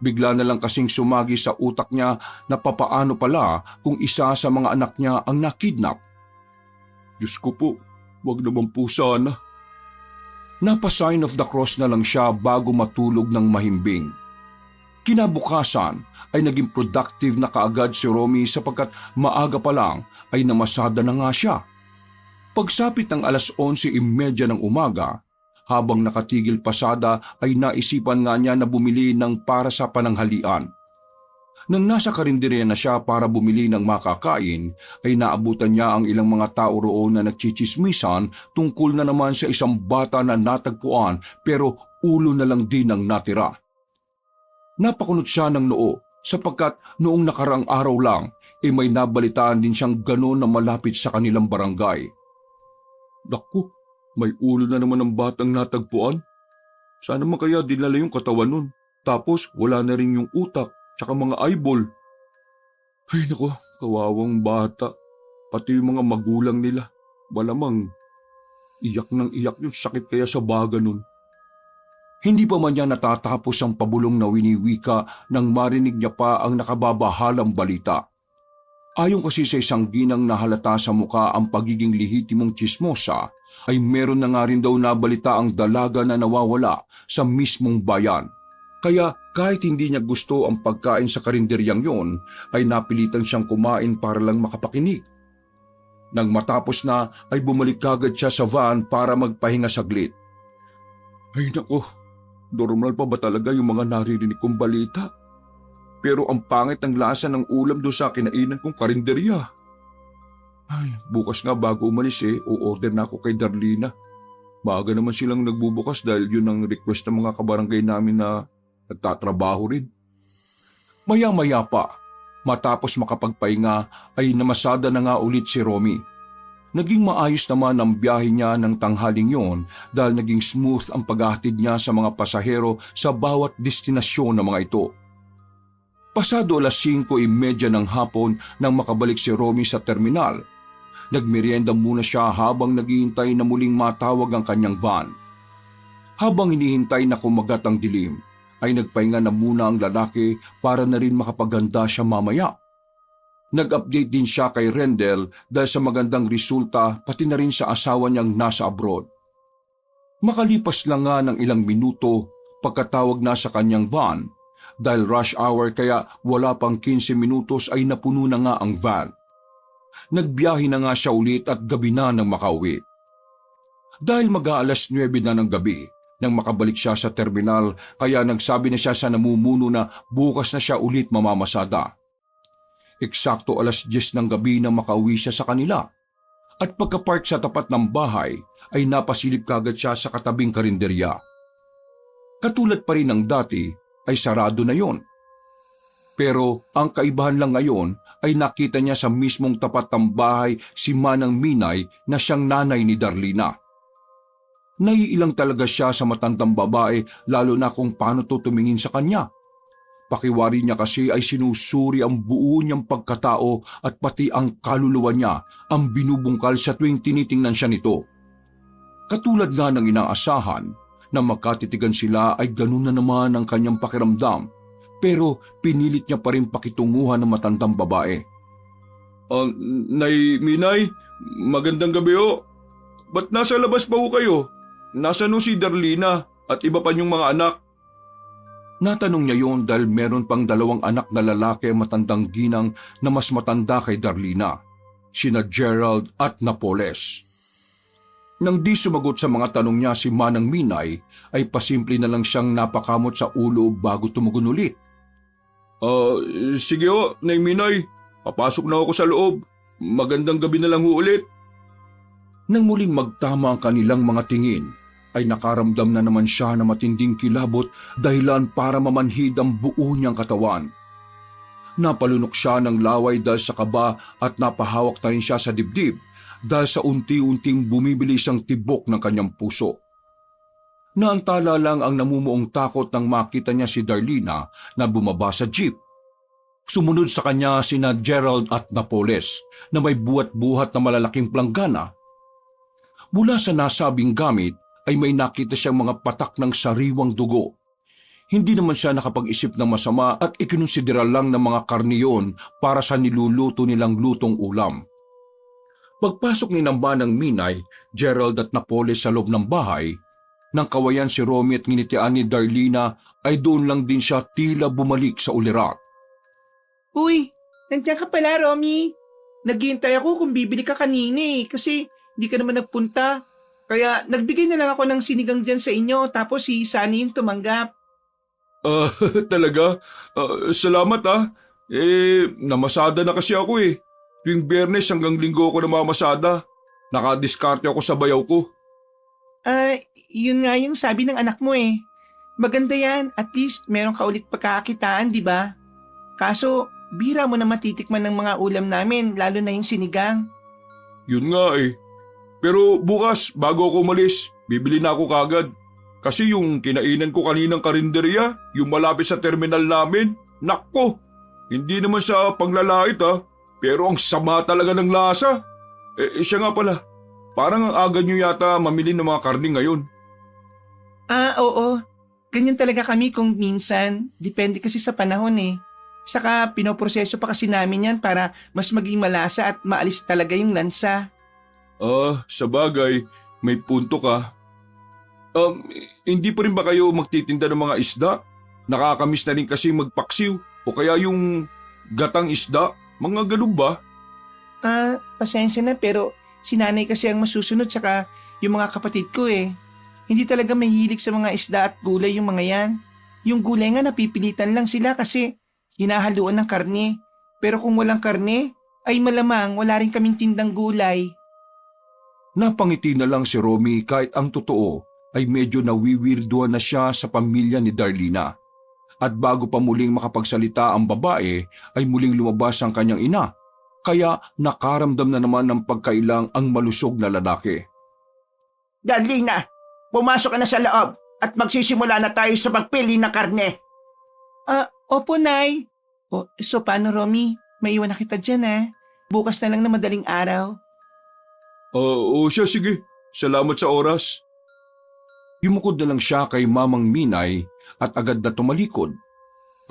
Bigla na lang kasing sumagi sa utak niya na papaano pala kung isa sa mga anak niya ang nakidnap. Diyos ko po, wag naman po sana. Napa-sign of the cross na lang siya bago matulog ng mahimbing. Kinabukasan ay naging productive na kaagad si Romy sapagkat maaga pa lang ay namasada na nga siya. Pagsapit ng 11:30 ng umaga, habang nakatigil pasada ay naisipan nga niya na bumili ng para sa pananghalian. Nang nasa karinderya na siya para bumili ng makakain, ay naabutan niya ang ilang mga tao roon na nagchichismisan tungkol na naman sa isang bata na natagpuan pero ulo na lang din ang natira. Napakunot siya ng noo sapagkat noong nakarang araw lang may nabalitaan din siyang gano'n na malapit sa kanilang barangay. Naku, may ulo na naman ang batang natagpuan. Sana man kaya dinala yung katawan nun. Tapos wala na rin yung utak tsaka mga eyeball. Ay naku, kawawang bata. Pati yung mga magulang nila. Malamang iyak ng iyak yung sakit kaya sa baga nun. Hindi pa man niya natatapos ang pabulong na winiwika nang marinig niya pa ang nakababahalang balita. Ayon kasi sa isang ginang na halata sa muka ang pagiging lehitimong tsismosa, ay meron na nga rin daw nabalita ang dalaga na nawawala sa mismong bayan. Kaya kahit hindi niya gusto ang pagkain sa karinderyang yon, ay napilitan siyang kumain para lang makapakinig. Nang matapos na ay bumalik kagad siya sa van para magpahinga saglit. Ay nako, normal pa ba talaga yung mga naririnig kong balita? Pero ang pangit ng lasa ng ulam doon sa kinainan kong karinderya. Ay, bukas nga bago umalis o-order na ako kay Darlina. Maaga naman silang nagbubukas dahil yun ang request ng mga kabarangay namin na nagtatrabaho rin. Maya-maya pa, matapos makapagpahinga ay namasada na nga ulit si Romy. Naging maayos naman ang biyahe niya ng tanghaling yon dahil naging smooth ang paghahatid niya sa mga pasahero sa bawat destinasyon ng mga ito. Pasado 5:30 ng hapon nang makabalik si Romy sa terminal. Nagmerienda muna siya habang naghihintay na muling matawag ang kanyang van. Habang hinihintay na kumagat ang dilim, ay nagpahinga na muna ang lalaki para na rin makapaganda siya mamaya. Nag-update din siya kay Rendel dahil sa magandang resulta pati na rin sa asawa niyang nasa abroad. Makalipas lang nga ng ilang minuto pagkatawag na sa kanyang van, dahil rush hour kaya wala pang 15 minutos ay napuno na nga ang van. Nagbiyahe na nga siya ulit at gabi na nang makauwi. Dahil mag-aalas 9 na ng gabi nang makabalik siya sa terminal kaya nagsabi na siya sa namumuno na bukas na siya ulit mamamasada. Eksakto 10:00 ng gabi nang makauwi siya sa kanila at pagkapark sa tapat ng bahay ay napasilip kagad siya sa katabing karinderya. Katulad pa rin ng dati ay sarado na yon. Pero ang kaibahan lang ngayon ay nakita niya sa mismong tapat ng bahay si Manang Minay na siyang nanay ni Darlina. Naiilang talaga siya sa matandang babae lalo na kung paano to tumingin sa kanya. Pakiwari niya kasi ay sinusuri ang buo niyang pagkatao at pati ang kaluluwa niya ang binubungkal sa tuwing tinitingnan siya nito. Katulad nga ng inaasahan na magkatitigan sila ay ganun na naman ang kanyang pakiramdam, pero pinilit niya pa rin pakitunguhan ng matandang babae. Nay Minay, magandang gabi ho. Ba't nasa labas pa ho kayo? Nasaan ho si Darlina at iba pa niyong mga anak? Natanong niya yon dahil meron pang 2 anak na lalaki ang matandang ginang na mas matanda kay Darlina, sina Gerald at Napoles. Nang di sumagot sa mga tanong niya si Manang Minay, ay pasimple na lang siyang napakamot sa ulo bago tumugon ulit. Sige ho, Nay Minay, papasok na ako sa loob. Magandang gabi na lang ho ulit. Nang muling magtama ang kanilang mga tingin, ay nakaramdam na naman siya na matinding kilabot dahilan para mamanhid ang buo niyang katawan. Napalunok siya ng laway dahil sa kaba at napahawak na rin siya sa dibdib dahil sa unti-unting bumibilis ang tibok ng kanyang puso. Naantala lang ang namumuong takot nang makita niya si Darlina na bumaba sa jeep. Sumunod sa kanya sina Gerald at Napoles na may buhat-buhat na malalaking planggana. Mula sa nasabing gamit ay may nakita siyang mga patak ng sariwang dugo. Hindi naman siya nakapag-isip ng masama at ikinonsidera lang ng mga karniyon para sa niluluto nilang lutong ulam. Pagpasok ni Manang Minay, Gerald at Napoles sa loob ng bahay, nang kawayan si Romy at nginitian ni Darlina ay doon lang din siya tila bumalik sa ulirat. Uy, nandiyan ka pala, Romy. Naghihintay ako kung bibili ka kanina kasi hindi ka naman nagpunta. Kaya nagbigay na lang ako ng sinigang dyan sa inyo tapos si Sunny yung tumanggap. Talaga? Salamat namasada na kasi ako eh. Tuwing Biyernes hanggang Linggo ako namamasada. Nakadiskarte ako sa bayaw ko. Yun nga yung sabi ng anak mo eh. Maganda yan, at least meron ka ulit pagkakakitaan, di ba? Kaso, bira mo na matitikman ng mga ulam namin, lalo na yung sinigang. Yun nga eh. Pero bukas, bago ako umalis, bibili na ako kagad. Kasi yung kinainan ko kaninang karinderya, yung malapit sa terminal namin, nakko, hindi naman sa panglalait pero ang sama talaga ng lasa. Siya nga pala, parang ang aga nyo yata mamili ng mga karne ngayon. Oo. Ganyan talaga kami kung minsan. Depende kasi sa panahon eh. Saka pinoproseso pa kasi namin yan para mas maging malasa at maalis talaga yung lansa. Sa bagay, may punto ka. Hindi pa rin ba kayo magtitinda ng mga isda? Nakakamiss na rin kasi magpaksiw o kaya yung gatang isda, mga ganun ba? Pasensya na pero si nanay kasi ang masusunod saka yung mga kapatid ko eh. Hindi talaga mahilig sa mga isda at gulay yung mga yan. Yung gulay nga napipilitan lang sila kasi hinahaluan ng karne. Pero kung walang karne, ay malamang wala rin kaming tindang gulay. Napangiti na lang si Romy kahit ang totoo ay medyo nawiwirduhan na siya sa pamilya ni Darlina. At bago pa muling makapagsalita ang babae ay muling lumabas ang kanyang ina. Kaya nakaramdam na naman ng pagkailang ang malusog na lalaki. Darlina, pumasok ka na sa loob at magsisimula na tayo sa pagpili ng karne. Opo, Nay. So paano, Romy? Maiwan na kita dyan Bukas na lang na madaling araw. Siya, sige. Salamat sa oras. Yumukod na lang siya kay Mamang Minay at agad na tumalikod.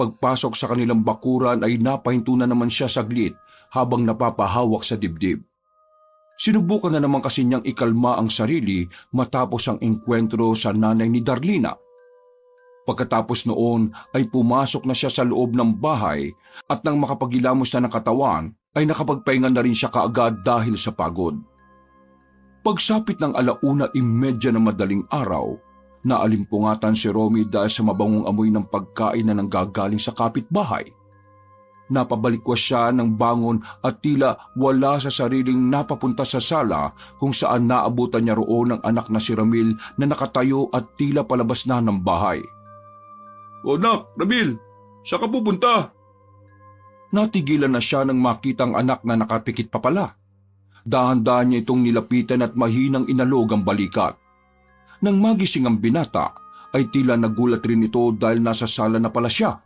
Pagpasok sa kanilang bakuran ay napahinto na naman siya saglit habang napapahawak sa dibdib. Sinubukan na naman kasi niyang ikalma ang sarili matapos ang engkwentro sa nanay ni Darlina. Pagkatapos noon ay pumasok na siya sa loob ng bahay at nang makapagilamos na ng katawan ay nakapagpahinga na rin siya kaagad dahil sa pagod. Pagsapit ng 1:30 ng madaling araw, naalimpungatan si Romy dahil sa mabangong amoy ng pagkain na nanggagaling sa kapitbahay. Napabalikwas siya ng bangon at tila wala sa sariling napapunta sa sala kung saan naabutan niya roon ang anak na si Ramil na nakatayo at tila palabas na ng bahay. Anak, Ramil, saan ka pupunta? Natigilan na siya nang makitang anak na nakapikit pa pala. Dahan-dahan niya itong nilapitan at mahinang inalog ang balikat. Nang magising ang binata, ay tila nagulat rin ito dahil nasa sala na pala siya.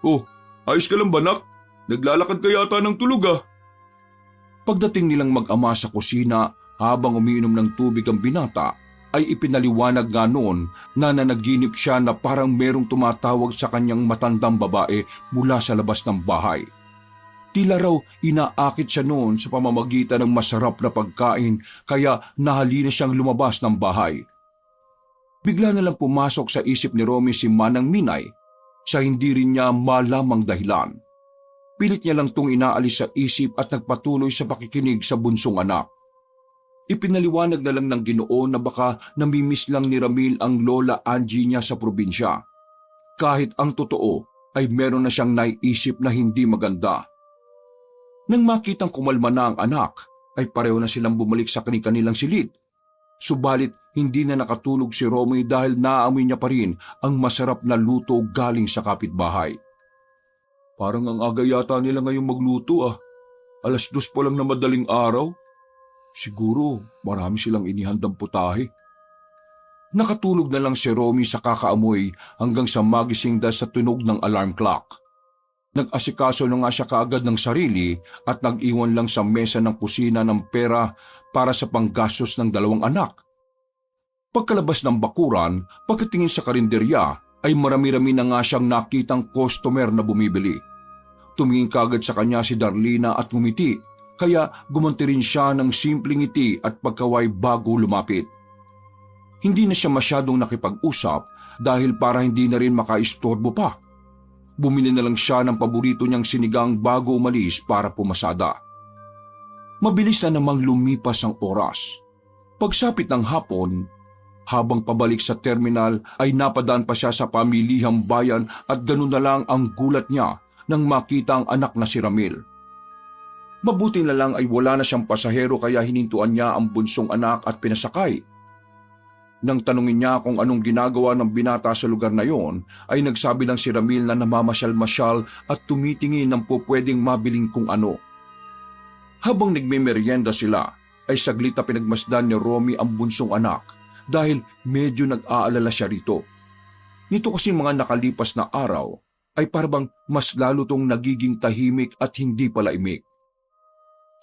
Oh, ayos ka lang ba, nak? Naglalakad ka yata ng tulog ah. Pagdating nilang mag-ama sa kusina habang umiinom ng tubig ang binata, ay ipinaliwanag nga noon na nanaginip siya na parang merong tumatawag sa kanyang matandang babae mula sa labas ng bahay. Tila raw inaakit siya noon sa pamamagitan ng masarap na pagkain kaya nahalina siyang lumabas ng bahay. Bigla na lang pumasok sa isip ni Romy si Manang Minay sa hindi rin niya malamang dahilan. Pilit niya lang itong inaalis sa isip at nagpatuloy sa pakikinig sa bunsong anak. Ipinaliwanag na lang ng Ginoo na baka namimiss lang ni Ramil ang Lola Angie niya sa probinsya. Kahit ang totoo ay meron na siyang naiisip na hindi maganda. Nang makitang kumalma na ang anak, ay pareho na silang bumalik sa kanilang silid. Subalit hindi na nakatulog si Romy dahil naamoy niya pa rin ang masarap na luto galing sa kapitbahay. Parang ang aga yata nila ngayong magluto ah. 2:00 pa lang na madaling araw. Siguro marami silang inihandang putahe. Nakatulog na lang si Romy sa kakaamoy hanggang sa magising dahil sa tunog ng alarm clock. Nag-asikaso na nga siya kaagad ng sarili at nag-iwan lang sa mesa ng kusina ng pera para sa panggastos ng 2 anak. Pagkalabas ng bakuran, pagkatingin sa karinderya ay marami-rami na nga siyang nakitang customer na bumibili. Tumingin kaagad sa kanya si Darlina at ngumiti. Kaya gumanti rin siya ng simpleng ngiti at pagkaway bago lumapit. Hindi na siya masyadong nakipag-usap dahil para hindi na rin makaistorbo pa. Bumili na lang siya ng paborito niyang sinigang bago umalis para pumasada. Mabilis na namang lumipas ang oras. Pagsapit ng hapon, habang pabalik sa terminal ay napadaan pa siya sa pamilihang bayan at ganun na lang ang gulat niya nang makita ang anak na si Ramil. Mabuti na lang ay wala na siyang pasahero kaya hinintuan niya ang bunsong anak at pinasakay. Nang tanungin niya kung anong ginagawa ng binata sa lugar na yon, ay nagsabi lang si Ramil na namamasyal-masyal at tumitingin ng pupwedeng mabiling kung ano. Habang nagmemeryenda sila, ay saglit na pinagmasdan ni Romy ang bunsong anak dahil medyo nag-aalala siya rito. Nito kasi mga nakalipas na araw ay parang mas lalo tong nagiging tahimik at hindi palaimik.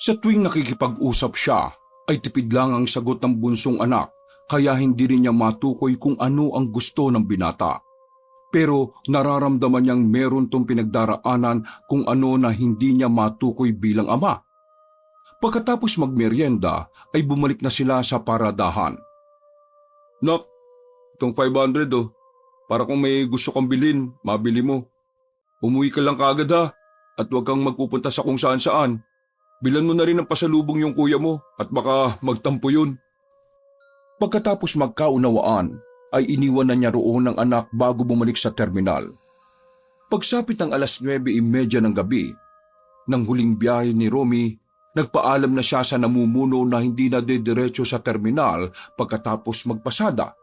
Sa tuwing nakikipag-usap siya, ay tipid lang ang sagot ng bunsong anak kaya hindi rin niya matukoy kung ano ang gusto ng binata. Pero nararamdaman niyang meron tong pinagdaraanan kung ano na hindi niya matukoy bilang ama. Pagkatapos magmeryenda ay bumalik na sila sa paradahan. Nak, itong 500 oh, para kung may gusto kang bilhin, mabili mo. Umuwi ka lang kaagad ha, at huwag kang magpupunta sa kung saan-saan. Bilan mo na rin ang pasalubong yung kuya mo at baka magtampo yun. Pagkatapos magkaunawaan, ay iniwan na niya roon ng anak bago bumalik sa terminal. Pagsapit ng 9:30 ng gabi, nang huling biyahe ni Romy, nagpaalam na siya sa namumuno na hindi na dediretso sa terminal pagkatapos magpasada.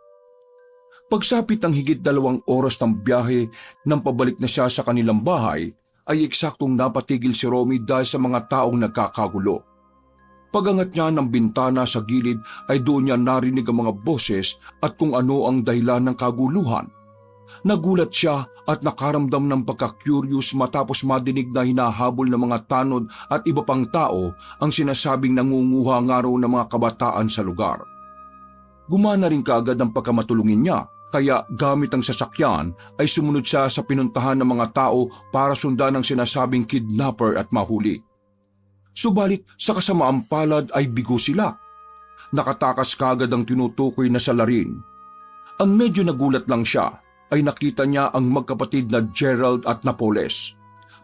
Pagsapit ng higit 2 oras ng biyahe nang pabalik na siya sa kanilang bahay, ay eksaktong napatigil si Romy dahil sa mga taong nagkakagulo. Pagangat niya ng bintana sa gilid ay doon niya narinig ang mga boses at kung ano ang dahilan ng kaguluhan. Nagulat siya at nakaramdam ng pagka-curious matapos madinig na hinahabol ng mga tanod at iba pang tao ang sinasabing nangunguha nga raw ng mga kabataan sa lugar. Gumana rin kaagad ang pagkamatulungin niya. Kaya gamit ang sasakyan ay sumunod siya sa pinuntahan ng mga tao para sundan ang sinasabing kidnapper at mahuli. Subalit sa kasamaang palad ay bigo sila. Nakatakas kaagad ang tinutukoy na salarin. Ang medyo nagulat lang siya ay nakita niya ang magkapatid na Gerald at Napoles.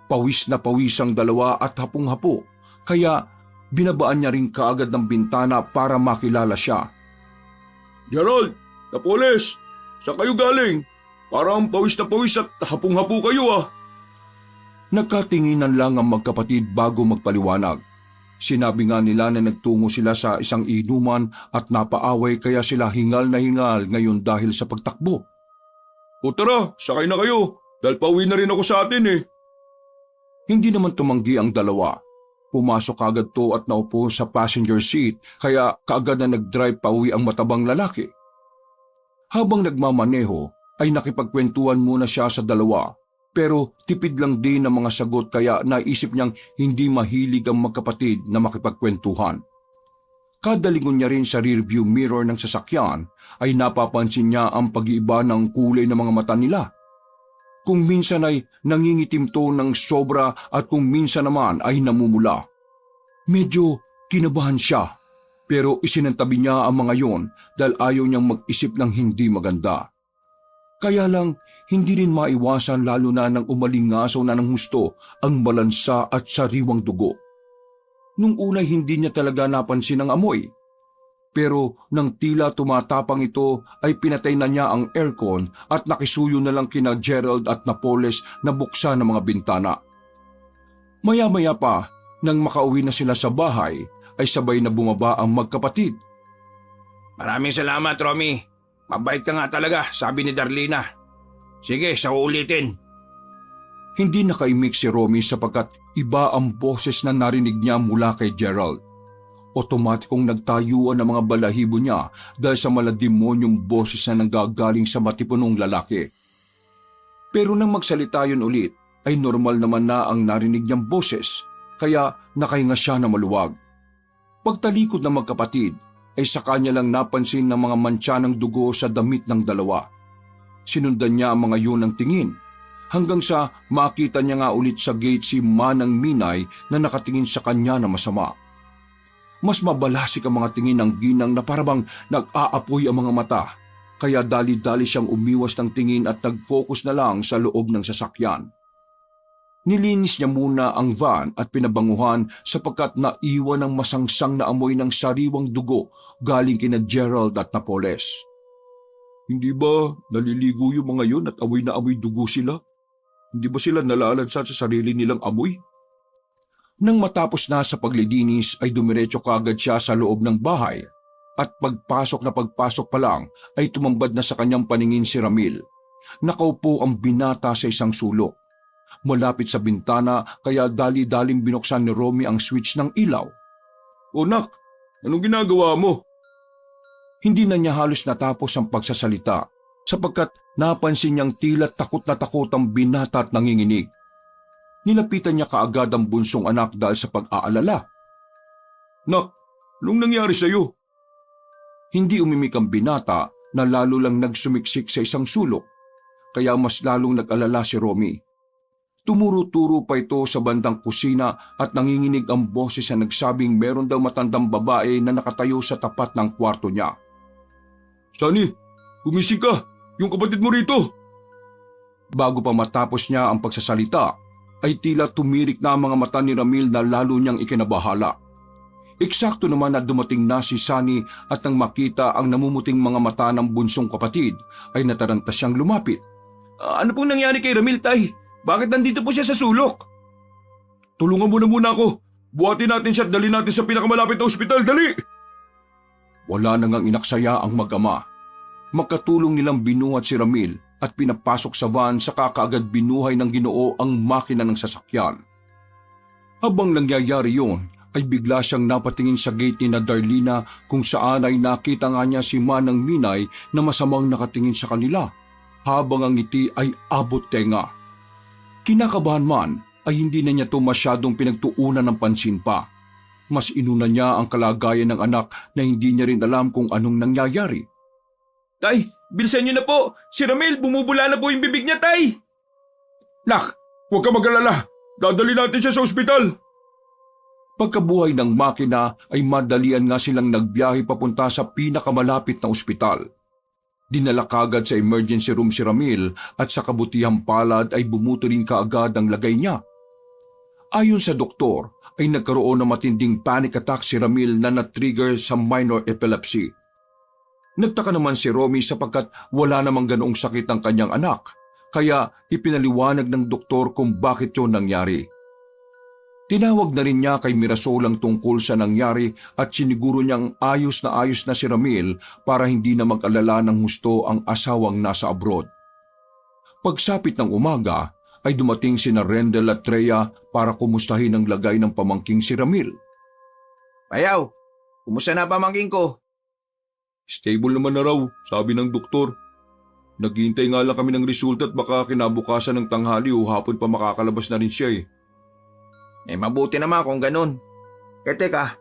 Pawis na pawis ang dalawa at hapong-hapo, kaya binabaan niya rin kaagad ng bintana para makilala siya. Gerald! Napoles! Saan kayo galing? Parang pawis na pawis at hapong-hapo kayo ah. Nagkatinginan lang ang magkapatid bago magpaliwanag. Sinabi nga nila na nagtungo sila sa isang inuman at napaaway kaya sila hingal na hingal ngayon dahil sa pagtakbo. O tara, sakay na kayo dahil pauwi na rin ako sa atin eh. Hindi naman tumanggi ang dalawa. Pumasok agad to at naupo sa passenger seat kaya kaagad na nag-drive pa uwi ang matabang lalaki. Habang nagmamaneho ay nakipagkwentuhan muna siya sa dalawa pero tipid lang din ang mga sagot kaya naisip niyang hindi mahilig ang magkapatid na makipagkwentuhan. Kada lingon niya rin sa rearview mirror ng sasakyan ay napapansin niya ang pag-iiba ng kulay ng mga mata nila. Kung minsan ay nangingitim to ng sobra at kung minsan naman ay namumula. Medyo kinabahan siya pero isinantabi niya ang mga yon dahil ayaw niyang mag-isip ng hindi maganda. Kaya lang hindi rin maiwasan lalo na nang umalingasaw na ng husto ang malansa at sariwang dugo. Nung una hindi niya talaga napansin ang amoy. Pero nang tila tumatapang ito ay pinatay na niya ang aircon at nakisuyo na lang kina Gerald at Napoles na buksan ng mga bintana. Maya-maya pa, nang makauwi na sila sa bahay, ay sabay na bumaba ang magkapatid. Maraming salamat, Romy. Mabait ka nga talaga, sabi ni Darlina. Sige, sa uulitin. Hindi nakaimik si Romy sapagkat iba ang boses na narinig niya mula kay Gerald. Otomatikong nagtayuan ang mga balahibo niya dahil sa malademonyong boses na nanggagaling sa matipunong lalaki. Pero nang magsalita yun ulit, ay normal naman na ang narinig niyang boses, kaya nakahinga siya na maluwag. Pagtalikod ng magkapatid, ay sa kanya lang napansin ng mga mantsa ng dugo sa damit ng dalawa. Sinundan niya ang mga yun ng tingin, hanggang sa makita niya nga ulit sa gate si Manang Minay na nakatingin sa kanya na masama. Mas mabalasik ang mga tingin ng ginang na parabang nag-aapoy ang mga mata, kaya dali-dali siyang umiwas ng tingin at nag-focus na lang sa loob ng sasakyan. Nilinis niya muna ang van at pinabanguhan sapagkat naiwan ng masangsang na amoy ng sariwang dugo galing kina Gerald at Napoles. Hindi ba naliligo yung mga yun at amoy na amoy dugo sila? Hindi ba sila nalalansa sa sarili nilang amoy? Nang matapos na sa paglilinis ay dumiretso kaagad siya sa loob ng bahay at pagpasok pa lang ay tumambad na sa kanyang paningin si Ramil. Nakaupo ang binata sa isang sulok. Malapit sa bintana kaya dali-daling binuksan ni Romy ang switch ng ilaw. "O nak, anong ginagawa mo?" Hindi na niya halos natapos ang pagsasalita sapagkat napansin niyang tila takot na takot ang binata at nanginginig. Nilapitan niya kaagad ang bunsong anak dahil sa pag-aalala. "Nak, anong nangyari sa iyo?" Hindi umimik ang binata na lalo lang nagsumiksik sa isang sulok, kaya mas lalong nag-alala si Romy. Tumuro-turo pa ito sa bandang kusina at nanginginig ang boses na nagsabing meron daw matandang babae na nakatayo sa tapat ng kwarto niya. "Sunny, gumising ka! Yung kapatid mo rito!" Bago pa matapos niya ang pagsasalita, ay tila tumirik na ang mga mata ni Ramil na lalo niyang ikinabahala. Eksakto naman na dumating na si Sunny at nang makita ang namumuting mga mata ng bunsong kapatid ay nataranta siyang lumapit. Ano pong nangyari kay Ramil, tay? Bakit nandito po siya sa sulok? "Tulungan mo na muna ako. Buhatin natin siya at dali natin sa pinakamalapit na ospital, dali!" Wala nang inaksaya ang mag-ama. Magkatulong nilang binuhat si Ramil at pinapasok sa van sa kaagad binuhay ng Ginoo ang makina ng sasakyan. Habang nangyayari yon, ay bigla siyang napatingin sa gate ni na Darlina kung saan ay nakita nga niya si Manang Minay na masamang nakatingin sa kanila habang ang ngiti ay abot tenga. Kinakabahan man ay hindi na niya ito masyadong pinagtuunan ng pansin pa. Mas inuna niya ang kalagayan ng anak na hindi niya rin alam kung anong nangyayari. Tay, bilisan niyo na po. Si Ramil, bumubula na po yung bibig niya, tay. "Nak, huwag ka mag-alala. Dadali natin siya sa ospital." Pagkabuhay ng makina ay madalian nga silang nagbiyahe papunta sa pinakamalapit na ospital. Dinala kagad sa emergency room si Ramil at sa kabutihang palad ay bumuto rin kaagad ang lagay niya. Ayon sa doktor ay nagkaroon ng matinding panic attack si Ramil na na-trigger sa minor epilepsy. Nagtaka naman si Romy sapagkat wala namang ganoong sakit ang kanyang anak, kaya ipinaliwanag ng doktor kung bakit yun nangyari. Tinawag na rin niya kay Mirasol ang tungkol sa nangyari at siniguro niyang ayos na si Ramil para hindi na mag-alala ng husto ang asawang nasa abroad. Pagsapit ng umaga ay dumating sina Rendel at Treya para kumustahin ang lagay ng pamangking si Ramil. Bayaw, kumusta na pamangking ko? Stable naman na raw, sabi ng doktor. Naghihintay nga lang kami ng resulta at baka kinabukasan ng tanghali o hapon pa makakalabas na rin siya Mabuti naman kung ganun. Teka,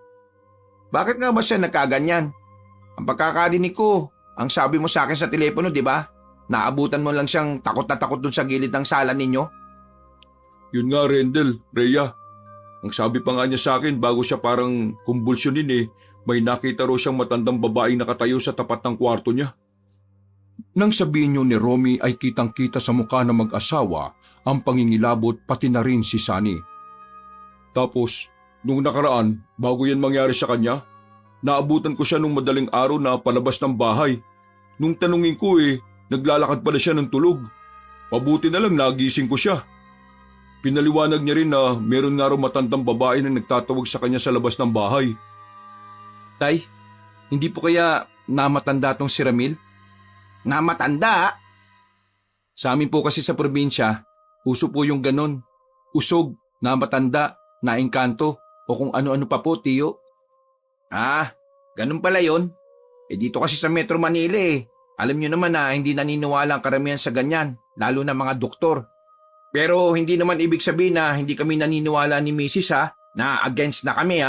bakit nga ba siya nagkaganyan? Ang pagkakadinig ko, ang sabi mo sa akin sa telepono, di ba? Naabutan mo lang siyang takot na takot dun sa gilid ng sala ninyo? Yun nga, Rendel, Rhea. Ang sabi pa nga niya sa akin bago siya parang kumbulsyonin may nakita raw siyang matandang babaeng nakatayo sa tapat ng kwarto niya. Nang sabihin niyo ni Romy ay kitang-kita sa mukha ng mag-asawa ang pangingilabot pati na rin si Sunny. Tapos, nung nakaraan, bago yan mangyari sa kanya, naabutan ko siya nung madaling araw na palabas ng bahay. Nung tanungin ko naglalakad pala siya ng tulog. Mabuti na lang nagising ko siya. Pinaliwanag niya rin na meron nga raw matandang babae na nagtatawag sa kanya sa labas ng bahay. Tay, hindi po kaya namatanda tong si Ramil? Namatanda? Sa amin po kasi sa probinsya, uso po yung ganon. Usog, namatanda, naengkanto, o kung ano-ano pa po, tiyo. Ganun pala yun. Dito kasi sa Metro Manila alam nyo naman na hindi naniniwala ang karamihan sa ganyan, lalo na mga doktor. Pero hindi naman ibig sabihin na hindi kami naniniwala ni Mrs. na against na kami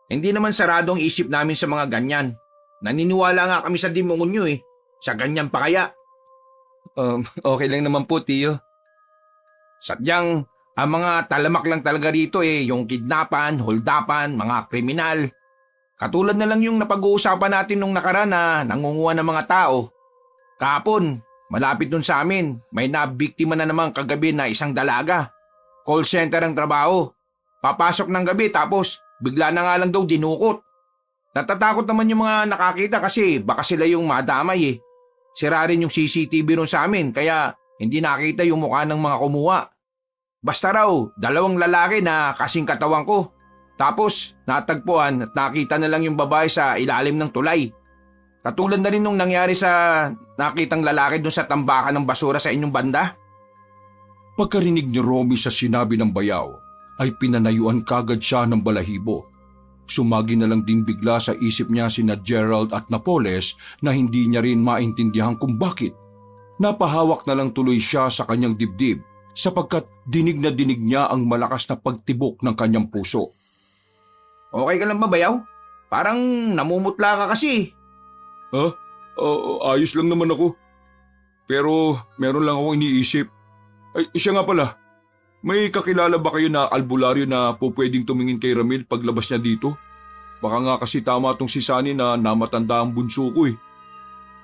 Hindi naman sarado ang isip namin sa mga ganyan. Naniniwala nga kami sa demonyo Sa ganyan pa kaya? Okay lang naman po, tiyo. Sadyang, ang mga talamak lang talaga rito yung kidnapan, holdapan, mga kriminal. Katulad na lang yung napag-uusapan natin nung nakaraan na nangunguha ng mga tao. Kahapon, malapit dun sa amin, may nabiktima na naman kagabi na isang dalaga. Call center ang trabaho. Papasok ng gabi tapos bigla na nga lang daw dinukot. Natatakot naman yung mga nakakita kasi baka sila yung madamay Sira rin yung CCTV ron sa amin kaya hindi nakita yung mukha ng mga kumuha. Basta raw, 2 lalaki na kasing katawan ko. Tapos natagpuan at nakita na lang yung babae sa ilalim ng tulay. Katulad na rin nung nangyari sa nakitang lalaki doon sa tambakan ng basura sa inyong banda. Pagkarinig ni Romy sa sinabi ng bayaw, ay pinanayuan kagad siya ng balahibo. Sumagi na lang din bigla sa isip niya sina Gerald at Napoles na hindi niya rin maintindihan kung bakit. Napahawak na lang tuloy siya sa kanyang dibdib sapagkat dinig na dinig niya ang malakas na pagtibok ng kanyang puso. Okay ka lang ba, bayaw? Parang namumutla ka kasi. Ayos lang naman ako. Pero meron lang akong iniisip. Ay, siya nga pala. May kakilala ba kayo na albularyo na po pwedeng tumingin kay Ramil paglabas niya dito? Baka nga kasi tama tong si Sunny na namatanda ang bunso ko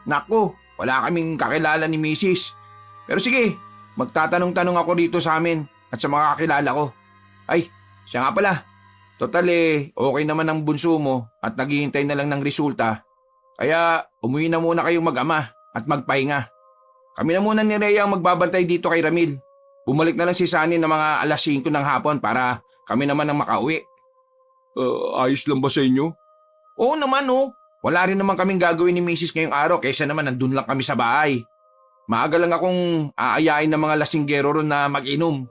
Naku, wala kaming kakilala ni Mrs. Pero sige, magtatanong-tanong ako dito sa amin at sa mga kakilala ko. Ay, siya nga pala. Total okay naman ang bunso mo at naghihintay na lang ng resulta. Kaya umuwi na muna kayong mag-ama at magpahinga. Kami na muna ni Rhea ang magbabantay dito kay Ramil. Bumalik na lang si Sunny ng mga 5:00 ng hapon para kami naman ang makauwi. Ayos lang ba sa inyo? Oo naman Wala rin naman kaming gagawin ni Mrs. ngayong araw kaysa naman nandun lang kami sa bahay. Maaga lang akong aayain ng mga lasinggero ron na mag-inom.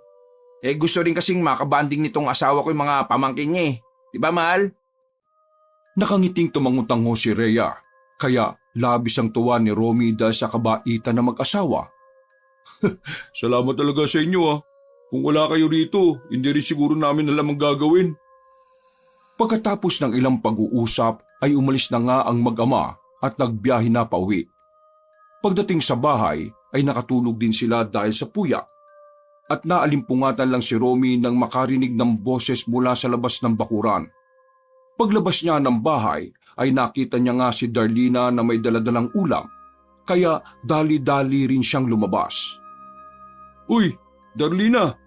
Gusto rin kasing makabanding nitong asawa ko yung mga pamangkin niya Diba, mahal? Nakangiting tumangutango si Rhea, kaya labis ang tuwa ni Romy dahil sa kabaitan na mag-asawa. Salamat talaga sa inyo Kung wala kayo rito, hindi rin siguro namin alam ang gagawin. Pagkatapos ng ilang pag-uusap ay umalis na nga ang mag-ama at nagbiyahe na pauwi. Pagdating sa bahay ay nakatulog din sila dahil sa puya. At naalimpungatan lang si Romy nang makarinig ng boses mula sa labas ng bakuran. Paglabas niya ng bahay ay nakita niya nga si Darlina na may daladalang ulam. Kaya dali-dali rin siyang lumabas. Uy, Darlina,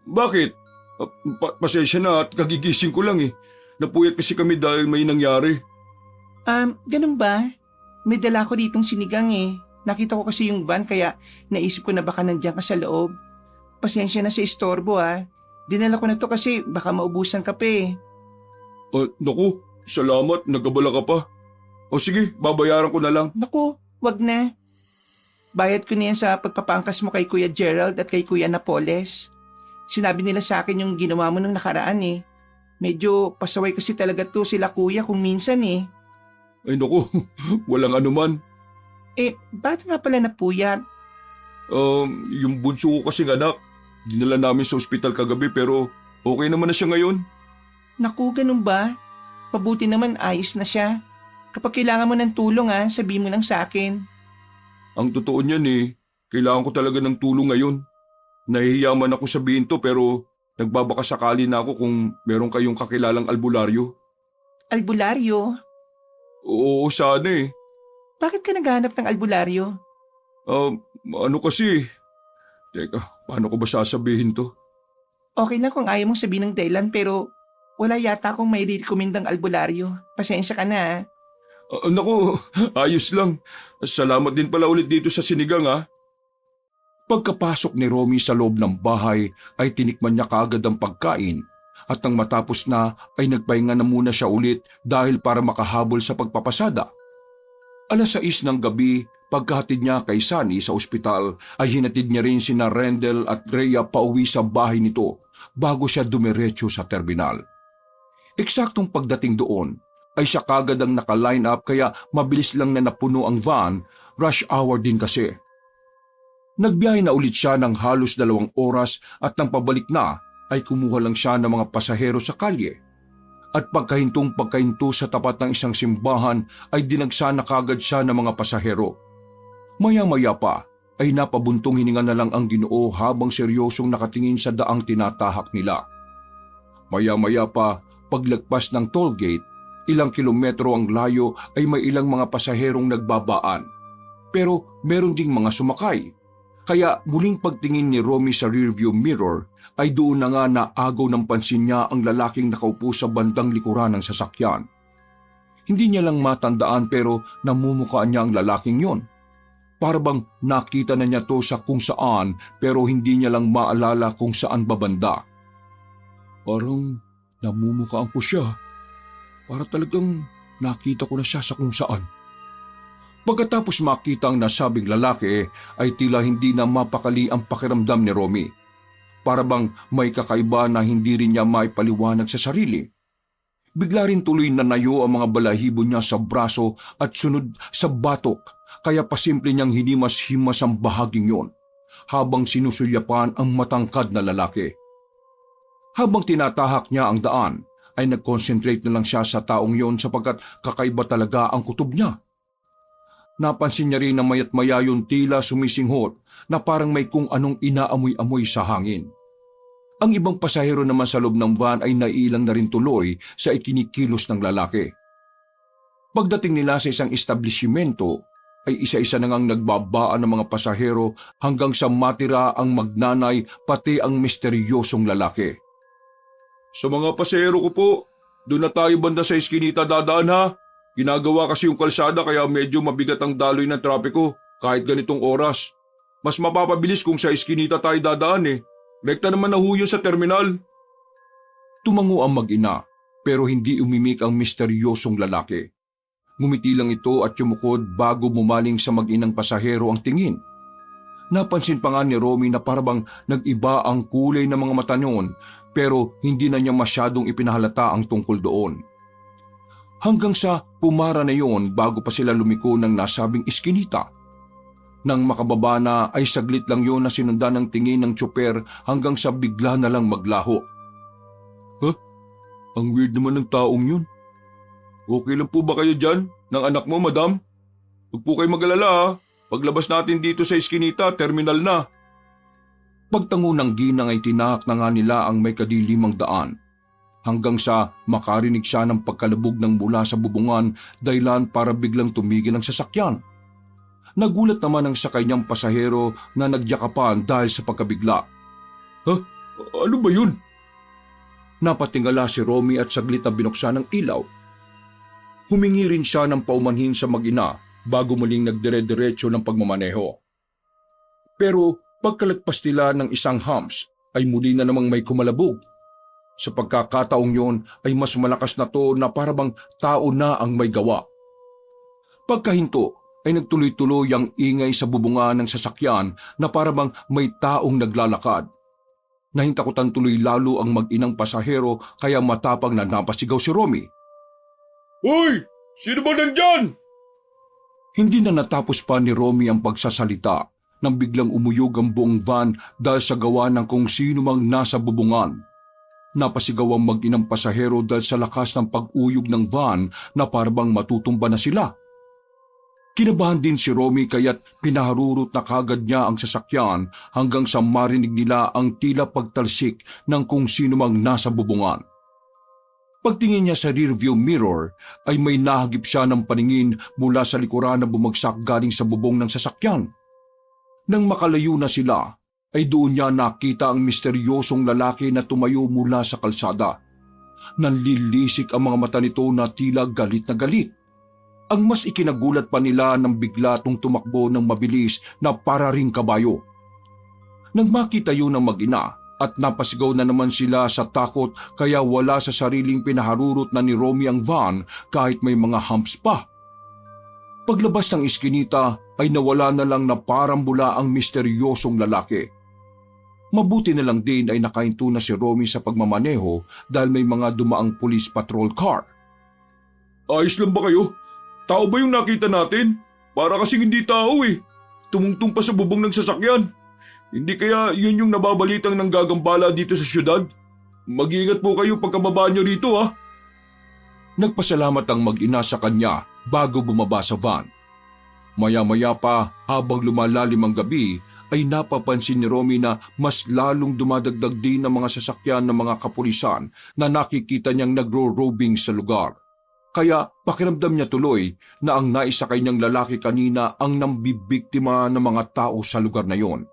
bakit? Pasensya na at kagigising ko lang Napuyat kasi kami dahil may nangyari. Ganun ba? May dala ko ditong sinigang Nakita ko kasi yung van kaya naisip ko na baka nandiyan ka sa loob. Pasensya na sa istorbo Dinala ko na to kasi baka maubusan ka pa Naku, salamat, nagabala ka pa. O sige, babayaran ko na lang. Naku, wag na. Bayad ko na yan sa pagpapangkas mo kay Kuya Gerald at kay Kuya Napoles. Sinabi nila sa akin yung ginawa mo nung nakaraan eh. Medyo pasaway kasi talaga to sila kuya kung minsan eh. Ay naku, walang anuman. Bakit nga pala napuyat? Yung bunso ko kasing anak, dinala namin sa ospital kagabi pero okay naman na siya ngayon. Naku, ganun ba? Pabuti naman ayos na siya. Kapag kailangan mo ng tulong sabihin mo lang sa akin. Ang totoo niyan kailangan ko talaga ng tulong ngayon. Nahihiya man ako sabihin to pero nagbabakasakali na ako kung meron kayong kakilalang albularyo. Albularyo? Oo, sana Bakit ka naghahanap ng albularyo? Ano kasi? Teka, paano ko ba sasabihin to? Okay lang kung ayaw mong sabihin ng dahilan pero wala yata akong may recommendang albularyo. Pasensya ka na Naku, ayos lang. Salamat din pala ulit dito sa sinigang Pagkapasok ni Romy sa loob ng bahay ay tinikman niya kaagad ang pagkain at nang matapos na ay nagpahinga na muna siya ulit dahil para makahabol sa pagpapasada. 6:00 ng gabi, pagkahatid niya kay Sunny sa ospital ay hinatid niya rin sina Rendel at Rhea pauwi sa bahay nito bago siya dumiretso sa terminal. Eksaktong pagdating doon ay siya kagad ang naka-line up kaya mabilis lang na napuno ang van, rush hour din kasi. Nagbiyahe na ulit siya ng halos 2 oras at nang pabalik na ay kumuha lang siya ng mga pasahero sa kalye. At pagkahinto sa tapat ng isang simbahan ay dinagsa na kagad siya ng mga pasahero. Maya-maya pa ay napabuntong hininga na lang ang Ginoo habang seryosong nakatingin sa daang tinatahak nila. Maya-maya pa, paglagpas ng toll gate, ilang kilometro ang layo ay may ilang mga pasaherong nagbabaan. Pero meron ding mga sumakay. Kaya muling pagtingin ni Romy sa rearview mirror ay doon na nga naagaw ng pansin niya ang lalaking nakaupo sa bandang likuran ng sasakyan. Hindi niya lang matandaan pero namumukhaan niya ang lalaking yon. Para bang nakita na niya to sa kung saan pero hindi niya lang maalala kung saan babanda. Parang namumukhaan ko siya. Para talagang nakita ko na siya sa kung saan. Pagkatapos makita ang nasabing lalaki ay tila hindi na mapakali ang pakiramdam ni Romy. Para bang may kakaiba na hindi rin niya maipaliwanag sa sarili. Bigla rin tuloy na nayo ang mga balahibo niya sa braso at sunod sa batok kaya pasimple niyang hinimas-himas ang bahaging yon habang sinusulyapan ang matangkad na lalaki. Habang tinatahak niya ang daan ay nag-concentrate na lang siya sa taong yon sapagkat kakaiba talaga ang kutob niya. Napansin niya rin na mayat maya yung tila sumisinghot na parang may kung anong inaamoy-amoy sa hangin. Ang ibang pasahero naman sa loob ng van ay naiilang na rin tuloy sa ikinikilos ng lalaki. Pagdating nila sa isang establishmento, ay isa-isa na ngang nagbabaan ng mga pasahero hanggang sa matira ang magnanay pati ang misteryosong lalaki. Sa mga pasahero ko po, doon na tayo banda sa iskinita dadaan ha. Ginagawa kasi yung kalsada kaya medyo mabigat ang daloy ng trapiko kahit ganitong oras. Mas mapapabilis kung sa iskinita tayo dadaan Rekta naman na huyo sa terminal. Tumango ang mag-ina pero hindi umimik ang misteryosong lalaki. Ngumiti lang ito at yumukod bago bumaling sa mag-inang pasahero ang tingin. Napansin pa nga ni Romy na parabang nag-iba ang kulay ng mga mata noon pero hindi na niya masyadong ipinahalata ang tungkol doon. Hanggang sa pumara na yon bago pa sila lumiko ng nasabing iskinita. Nang makababa na ay saglit lang yon na sinundan ng tingin ng tsoper hanggang sa bigla na lang maglaho. Ang weird naman ng taong yun. Okay lang po ba kayo dyan ng anak mo, madam? Huwag po kayo mag-alala Paglabas natin dito sa iskinita, terminal na. Pagtango ng ginang ay tinahak na nga nila ang may kadilimang daan. Hanggang sa makarinig siya ng pagkalabog ng mula sa bubungan dahilan para biglang tumigil ang sasakyan. Nagulat naman ang sakay niyang pasahero na nagyakapan dahil sa pagkabigla. Ano ba yun? Napatingala si Romy at saglit na binuksan ang ilaw. Humingi rin siya ng paumanhin sa mag-ina bago muling nagdire-diretso ng pagmamaneho. Pero pagkalagpas nila ng isang humps ay muli na namang may kumalabog. Sa pagkakataong yon ay mas malakas na to na parabang tao na ang may gawa. Pagkahinto ay nagtuloy-tuloy ang ingay sa bubunga ng sasakyan na parabang may taong naglalakad. Nahintakutan tuloy lalo ang mag-inang pasahero kaya matapang na napasigaw si Romy. Hoy! Sino ba nandyan? Hindi na natapos pa ni Romy ang pagsasalita nang biglang umuyog ang buong van dahil sa gawa ng kung sino mang nasa bubungan. Napasigaw ang mag-inang pasahero dahil sa lakas ng pag-uyog ng van na parabang matutumba na sila. Kinabahan din si Romy kaya't pinaharurot na kagad niya ang sasakyan hanggang sa marinig nila ang tila pagtalsik ng kung sino mang nasa bubungan. Pagtingin niya sa rearview mirror ay may nahagip siya ng paningin mula sa likuran na bumagsak galing sa bubong ng sasakyan. Nang makalayo na sila, ay doon niya nakita ang misteryosong lalaki na tumayo mula sa kalsada. Nanlilisik ang mga mata nito na tila galit na galit. Ang mas ikinagulat pa nila nang bigla tong tumakbo ng mabilis na para ring kabayo. Nang makita yun ng mag-ina at napasigaw na naman sila sa takot kaya wala sa sariling pinaharurot na ni Romy ang van kahit may mga humps pa. Paglabas ng iskinita ay nawala na lang na parang bula ang misteryosong lalaki. Mabuti na lang din ay nakahinto na si Romy sa pagmamaneho dahil may mga dumaang police patrol car. Ayos lang ba kayo? Tao ba yung nakita natin? Para kasing hindi tao eh. Tumungtong pa sa bubong ng sasakyan. Hindi kaya yun yung nababalitang nanggagambala dito sa syudad? Mag-iingat po kayo pagkababa nyo rito ha. Nagpasalamat ang mag-ina sa kanya bago bumaba sa van. Maya-maya pa habang lumalalim ang gabi ay napapansin ni Romy na mas lalong dumadagdag din ang mga sasakyan ng mga kapulisan na nakikita niyang nagro-robing sa lugar. Kaya pakiramdam niya tuloy na ang naisakay niyang lalaki kanina ang nambibiktima ng mga tao sa lugar na yon.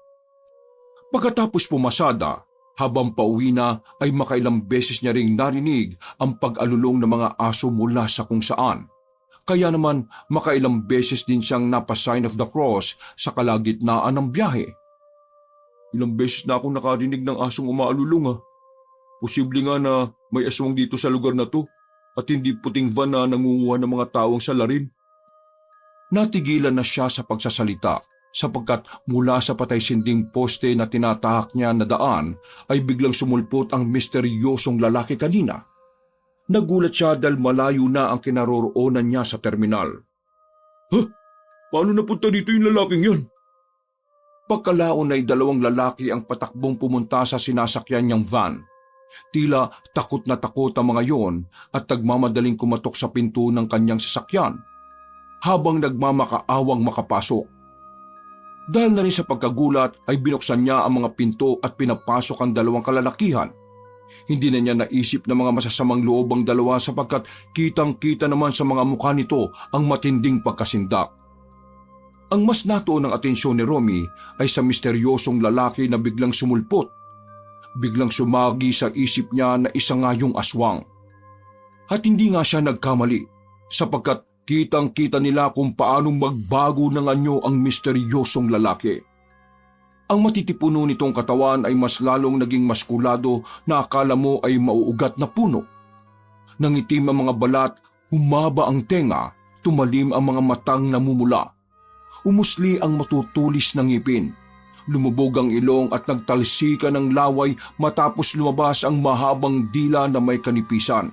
Pagkatapos pumasada, habang pauwi na ay makailang beses niya ring narinig ang pag-alulong ng mga aso mula sa kung saan. Kaya naman makailang beses din siyang napa-sign of the cross sa kalagitnaan ng biyahe. Ilang beses na akong nakarinig ng asong umaalulong. Posible nga na may aswang dito sa lugar na to at hindi puting van na nangunguha ng mga taong salarin. Natigilan na siya sa pagsasalita sapagkat mula sa patay-sinding poste na tinatahak niya na daan ay biglang sumulpot ang misteryosong lalaki kanina. Nagulat siya dahil malayo na ang kinaroroonan niya sa terminal. Paano napunta dito yung lalaking yan? Pagkalaon ay dalawang lalaki ang patakbong pumunta sa sinasakyan niyang van. Tila takot na takot ang mga yon at nagmamadaling kumatok sa pinto ng kanyang sasakyan habang nagmamakaawang makapasok. Dahil na rin sa pagkagulat ay binuksan niya ang mga pinto at pinapasok ang dalawang kalalakihan. Hindi na niya naisip na mga masasamang loob ang dalawa sapagkat kitang-kita naman sa mga mukha nito ang matinding pagkasindak. Ang mas natuon ng atensyon ni Romy ay sa misteryosong lalaki na biglang sumulpot. Biglang sumagi sa isip niya na isa nga yung aswang. At hindi nga siya nagkamali sapagkat kitang-kita nila kung paanong magbago ng anyo ang misteryosong lalaki. Ang matitipuno nitong katawan ay mas lalong naging maskulado na akala mo ay mauugat na puno. Nangitim ang mga balat, humaba ang tenga, tumalim ang mga matang namumula. Umusli ang matutulis ng ngipin. Lumubog ang ilong at nagtalsika ng laway matapos lumabas ang mahabang dila na may kanipisan.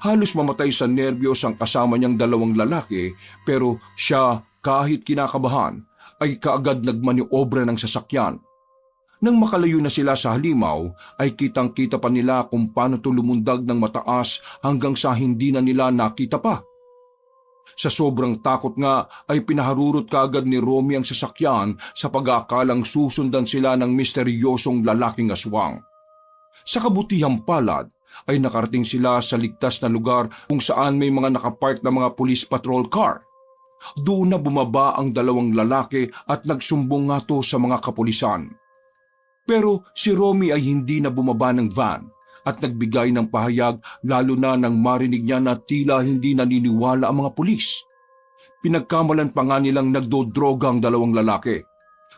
Halos mamatay sa nerbiyos ang kasama niyang dalawang lalaki pero siya kahit kinakabahan ay kaagad nagmaniobra ng sasakyan. Nang makalayo na sila sa halimaw ay kitang-kita pa nila kung paano ito lumundag ng mataas hanggang sa hindi na nila nakita pa. Sa sobrang takot nga ay pinaharurot kaagad ni Romy ang sasakyan sa pag-aakalang susundan sila ng misteryosong lalaking aswang. Sa kabutihang palad ay nakarating sila sa ligtas na lugar kung saan may mga nakapark na mga police patrol car. Doon na bumaba ang dalawang lalaki at nagsumbong nga to sa mga kapulisan. Pero si Romy ay hindi na bumaba ng van at nagbigay ng pahayag lalo na nang marinig niya na tila hindi naniniwala ang mga pulis. Pinagkamalan pa nga nilang nagdodroga ang dalawang lalaki.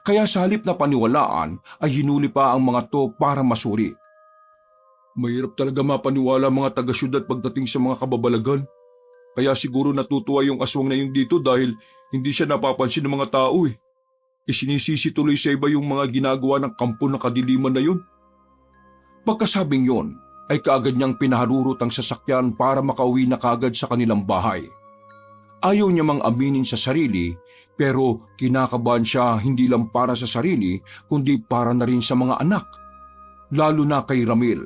Kaya sa halip na paniwalaan ay hinuli pa ang mga to para masuri. Mahirap talaga mapaniwala mga taga-syudad pagdating sa mga kababalagan. Kaya siguro natutuwa yung aswang na yung dito dahil hindi siya napapansin ng mga tao eh. Isinisisi tuloy sa iba yung mga ginagawa ng kampo ng kadiliman na yun. Pagkasabing yon, ay kaagad niyang pinaharurot ang sasakyan para makauwi na kaagad sa kanilang bahay. Ayaw niya mang aminin sa sarili, pero kinakabahan siya hindi lang para sa sarili kundi para na rin sa mga anak, lalo na kay Ramil.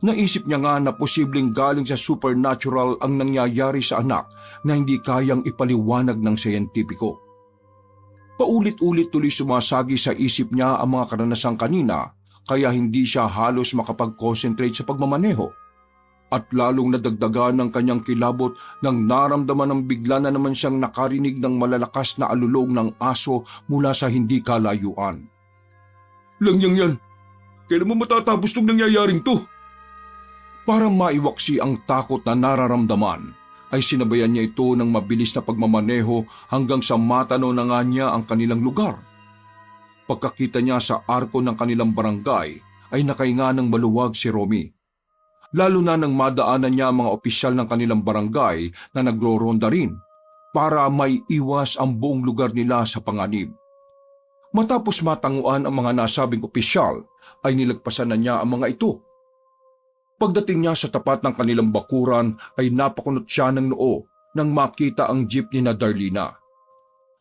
Naisip niya nga na posibleng galing sa supernatural ang nangyayari sa anak na hindi kayang ipaliwanag ng siyentipiko. Paulit-ulit tuloy sumasagi sa isip niya ang mga karanasang kanina kaya hindi siya halos makapag-concentrate sa pagmamaneho. At lalong nadagdagan ng kanyang kilabot nang naramdaman ng bigla na naman siyang nakarinig ng malalakas na alulong ng aso mula sa hindi kalayuan. Langyang yan! Kailan mo matatapos itong nangyayaring to? Para maiwaksi ang takot na nararamdaman, ay sinabayan niya ito ng mabilis na pagmamaneho hanggang sa matanaw na nga niya ang kanilang lugar. Pagkakita niya sa arko ng kanilang barangay, ay nakahinga ng maluwag si Romy. Lalo na nang madaanan niya ang mga opisyal ng kanilang barangay na nagro-ronda rin para may iwas ang buong lugar nila sa panganib. Matapos matanguan ang mga nasabing opisyal, ay nilagpasan na niya ang mga ito. Pagdating niya sa tapat ng kanilang bakuran ay napakunot siya ng noo nang makita ang jeep ni na Darlina.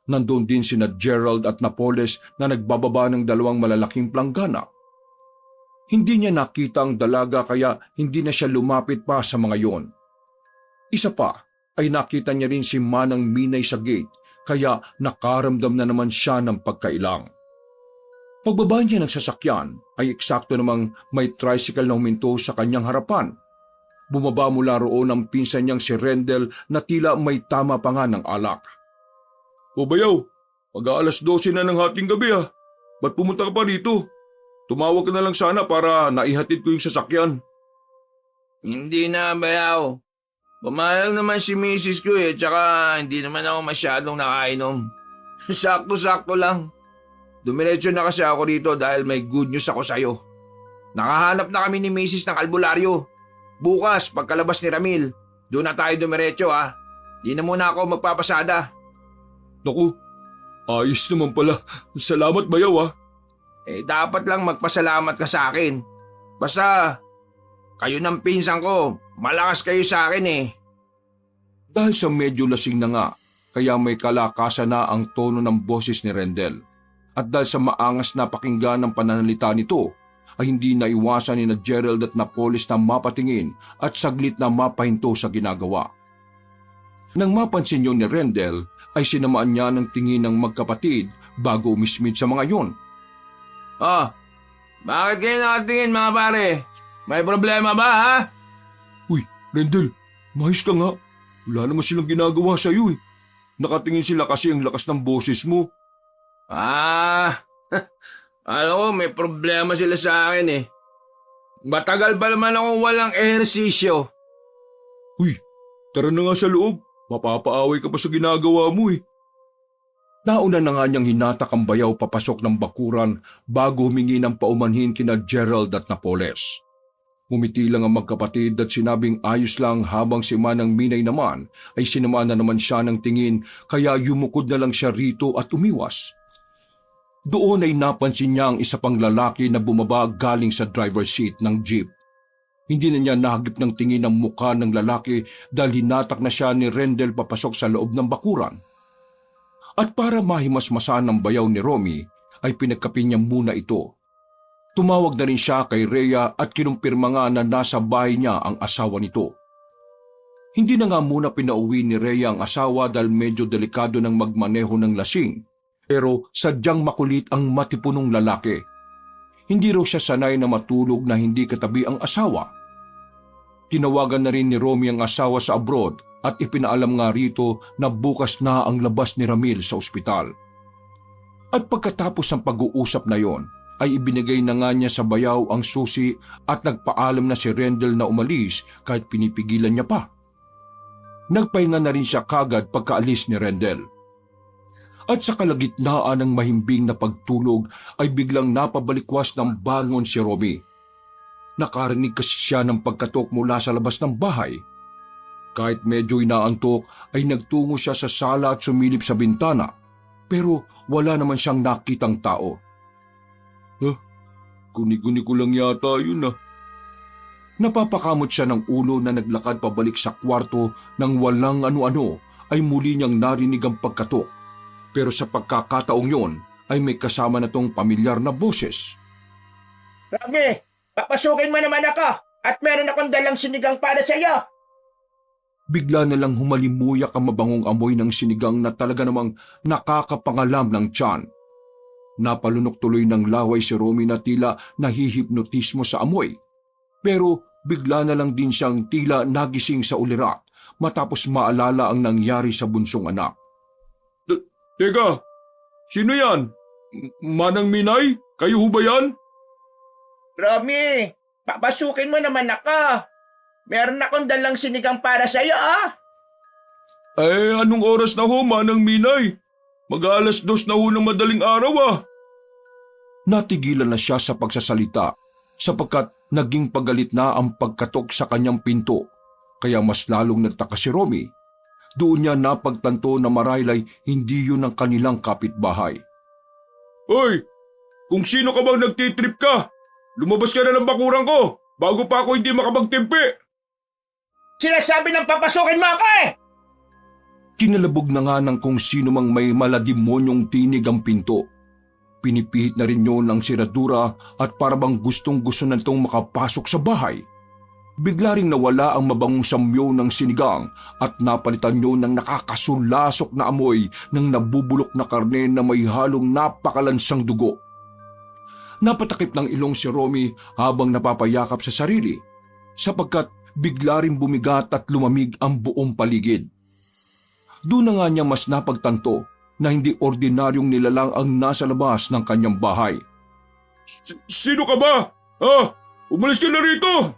Nandun din sina Gerald at Napoles na nagbababa ng dalawang malalaking planggana. Hindi niya nakita ang dalaga kaya hindi na siya lumapit pa sa mga yon. Isa pa ay nakita niya rin si Manang Minay sa gate kaya nakaramdam na naman siya ng pagkailang. Pagbaba niya ng sasakyan ay eksakto namang may tricycle na huminto sa kanyang harapan. Bumaba mula roon ang pinsan niyang si Rendel na tila may tama pa nga ng alak. O bayaw, mag-aalas 12 na ng hating gabi ah. Ba't pumunta ka pa dito? Tumawag ka na lang sana para naihatid ko yung sasakyan. Hindi na, bayaw. Pumayag naman si misis ko tsaka hindi naman ako masyadong nakainom. Sakto-sakto lang. Dumiretso na kasi ako dito dahil may good news ako sa'yo. Nakahanap na kami ni misis ng albularyo. Bukas, pagkalabas ni Ramil, doon na tayo dumiretso ah. Di na muna ako magpapasada. Naku, ayos naman pala. Salamat bayaw ah. Dapat lang magpasalamat ka sa akin. Basta, kayo ng pinsan ko, malakas kayo sa akin eh. Dahil sa medyo lasing na nga, kaya may kalakasan na ang tono ng boses ni Rendel. At dahil sa maangas na pakinggan ng pananalita nito, ay hindi naiwasan ni na Gerald at Napoles na mapatingin at saglit na mapahinto sa ginagawa. Nang mapansin yun ni Rendel, ay sinamaan niya ng tingin ng magkapatid bago umismid sa mga yon. Bakit kayo nakatingin mga pare? May problema ba ha? Uy, Rendel, mahis ka nga. Wala naman silang ginagawa sa iyo eh. Nakatingin sila kasi ang lakas ng boses mo. Alam ko may problema sila sa akin eh. Matagal pa naman ako walang ehersisyo. Uy, tara na nga sa loob. Mapapaaway ka pa sa ginagawa mo eh. Nauna na nga niyang hinatak ang bayaw papasok ng bakuran bago humingi ng paumanhin kina Gerald at Napoles. Ngumiti lang ang magkapatid at sinabing ayos lang habang si Manang Minay naman ay sinama na naman siya ng tingin kaya yumukod na lang siya rito at umiwas. Doon ay napansin niya ang isa pang lalaki na bumaba galing sa driver's seat ng jeep. Hindi na niya nahagip ng tingin ang mukha ng lalaki dahil hinatak na siya ni Rendel papasok sa loob ng bakuran. At para mahimasmasan ng bayaw ni Romy, ay pinagkapi niya muna ito. Tumawag na rin siya kay Rhea at kinumpirma nga na nasa bahay niya ang asawa nito. Hindi na nga muna pinauwi ni Rhea ang asawa dahil medyo delikado ng magmaneho ng lasing, pero sadyang makulit ang matipunong lalaki. Hindi raw siya sanay na matulog na hindi katabi ang asawa. Tinawagan na rin ni Romy ang asawa sa abroad at ipinaalam nga rito na bukas na ang labas ni Ramil sa ospital. At pagkatapos ng pag-uusap na yon, ay ibinigay na nga niya sa bayaw ang susi at nagpaalam na si Rendel na umalis kahit pinipigilan niya pa. Nagpahinga na rin siya kagad pagkaalis ni Rendel. At sa kalagitnaan ng mahimbing na pagtulog ay biglang napabalikwas ng bangon si Romy. Nakarinig kasi siya ng pagkatok mula sa labas ng bahay. Kahit medyo inaantok ay nagtungo siya sa sala at sumilip sa bintana, pero wala naman siyang nakitang tao. Guni-guni ko lang yata yun. Napapakamot siya ng ulo na naglakad pabalik sa kwarto nang walang ano-ano ay muli niyang narinig ang pagkatok. Pero sa pagkakataong yon ay may kasama na tong pamilyar na boses. Romy, papasukin mo naman ako at meron akong dalang sinigang para sa iyo. Bigla na lang humalimuyak ang mabangong amoy ng sinigang na talaga namang nakakapangalam ng tiyan. Napalunok tuloy ng laway si Romy na tila nahihipnotismo sa amoy. Pero bigla na lang din siyang tila nagising sa ulirat matapos maalala ang nangyari sa bunsong anak. Teka, sino yan? Manang Minay? Kayo ho ba yan? Romy, papasukin mo naman ako. Meron akong dalang sinigang para sa iyo, Anong oras na ho, Manang Minay? Mag-2 na ho ng madaling araw. Natigilan na siya sa pagsasalita sapagkat naging pagalit na ang pagkatok sa kanyang pinto. Kaya mas lalong nagtaka si Romy. Doon niya napagtanto na marahil ay hindi yun ang kanilang kapitbahay. Hoy! Kung sino ka bang nagtitrip ka, lumabas ka na ng bakuran ko bago pa ako hindi makapagtimpi. Sinasabi ng papasukin mo ako Kinalabog na nga ng kung sino mang may maladimonyong tinig ang pinto. Pinipihit na rin yun ang siradura at parabang gustong-gusto na itong makapasok sa bahay. Bigla ring nawala ang mabangong samyo ng sinigang at napalitan yun ng nakakasulasok na amoy ng nabubulok na karne na may halong napakalansang dugo. Napatakip ng ilong si Romy habang napapayakap sa sarili sapagkat bigla rin bumigat at lumamig ang buong paligid. Doon na nga niya mas napagtanto na hindi ordinaryong nilalang ang nasa labas ng kanyang bahay. Sino ka ba? Umalis ka na rito!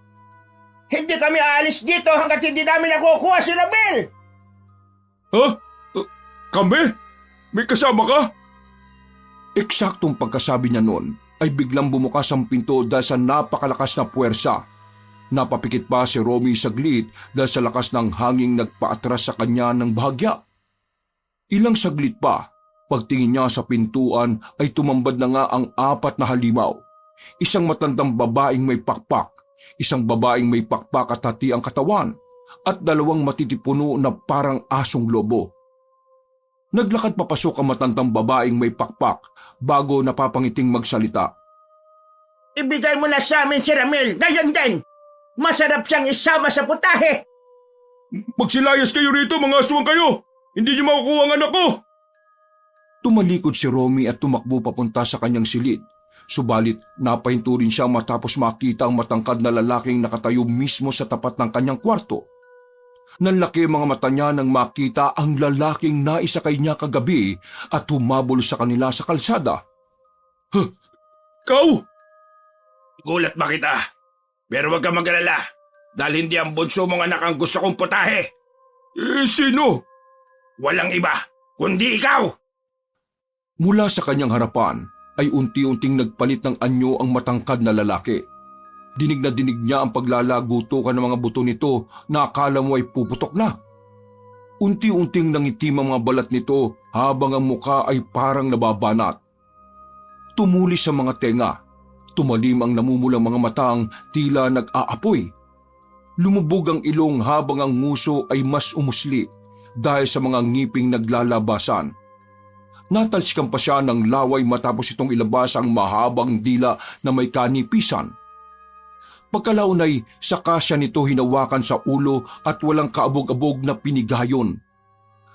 Hindi kami aalis dito hanggat hindi namin nakukuha si Ramil! Kami? May kasama ka? Eksaktong pagkasabi niya noon ay biglang bumukas ang pinto dahil sa napakalakas na puwersa. Napapikit pa si Romy saglit dahil sa lakas ng hanging nagpaatras sa kanya ng bahagya. Ilang saglit pa, pagtingin niya sa pintuan ay tumambad na nga ang 4 na halimaw. Isang matandang babaeng may pakpak, isang babaeng may pakpak at hati ang katawan, at 2 matitipuno na parang asong lobo. Naglakad papasok ang matandang babaeng may pakpak bago napapangiting magsalita. Ibigay mo na sa amin si Ramil, ngayon din! Masarap siyang isama sa putahe! Magsilayas kayo rito, mga aswang kayo! Hindi niyo makukuha ang anak ko! Tumalikod si Romy at tumakbo papunta sa kanyang silid. Subalit napahinto rin siya matapos makita ang matangkad na lalaking nakatayo mismo sa tapat ng kanyang kwarto. Nanlaki mga mata niya nang makita ang lalaking naisakay niya kagabi at humabol sa kanila sa kalsada. Ikaw! Gulat ba kita? Pero huwag kang mag-alala dahil hindi ang bunso mong anak ang gusto kong putahe. Sino? Walang iba, kundi ikaw! Mula sa kanyang harapan ay unti-unting nagpalit ng anyo ang matangkad na lalaki. Dinig na dinig niya ang paglalagutukan ng mga buto nito na akala mo ay puputok na. Unti-unting nangitim ang mga balat nito habang ang muka ay parang nababanat. Tumuli sa mga tenga. Tumalim ang namumulang mga matang tila nag-aapoy. Lumubog ang ilong habang ang nguso ay mas umusli dahil sa mga ngiping naglalabasan. Natalsikan pa siya ng laway matapos itong ilabas ang mahabang dila na may kanipisan. Pagkalaon ay saka siya nito hinawakan sa ulo at walang kaabog-abog na pinigayon.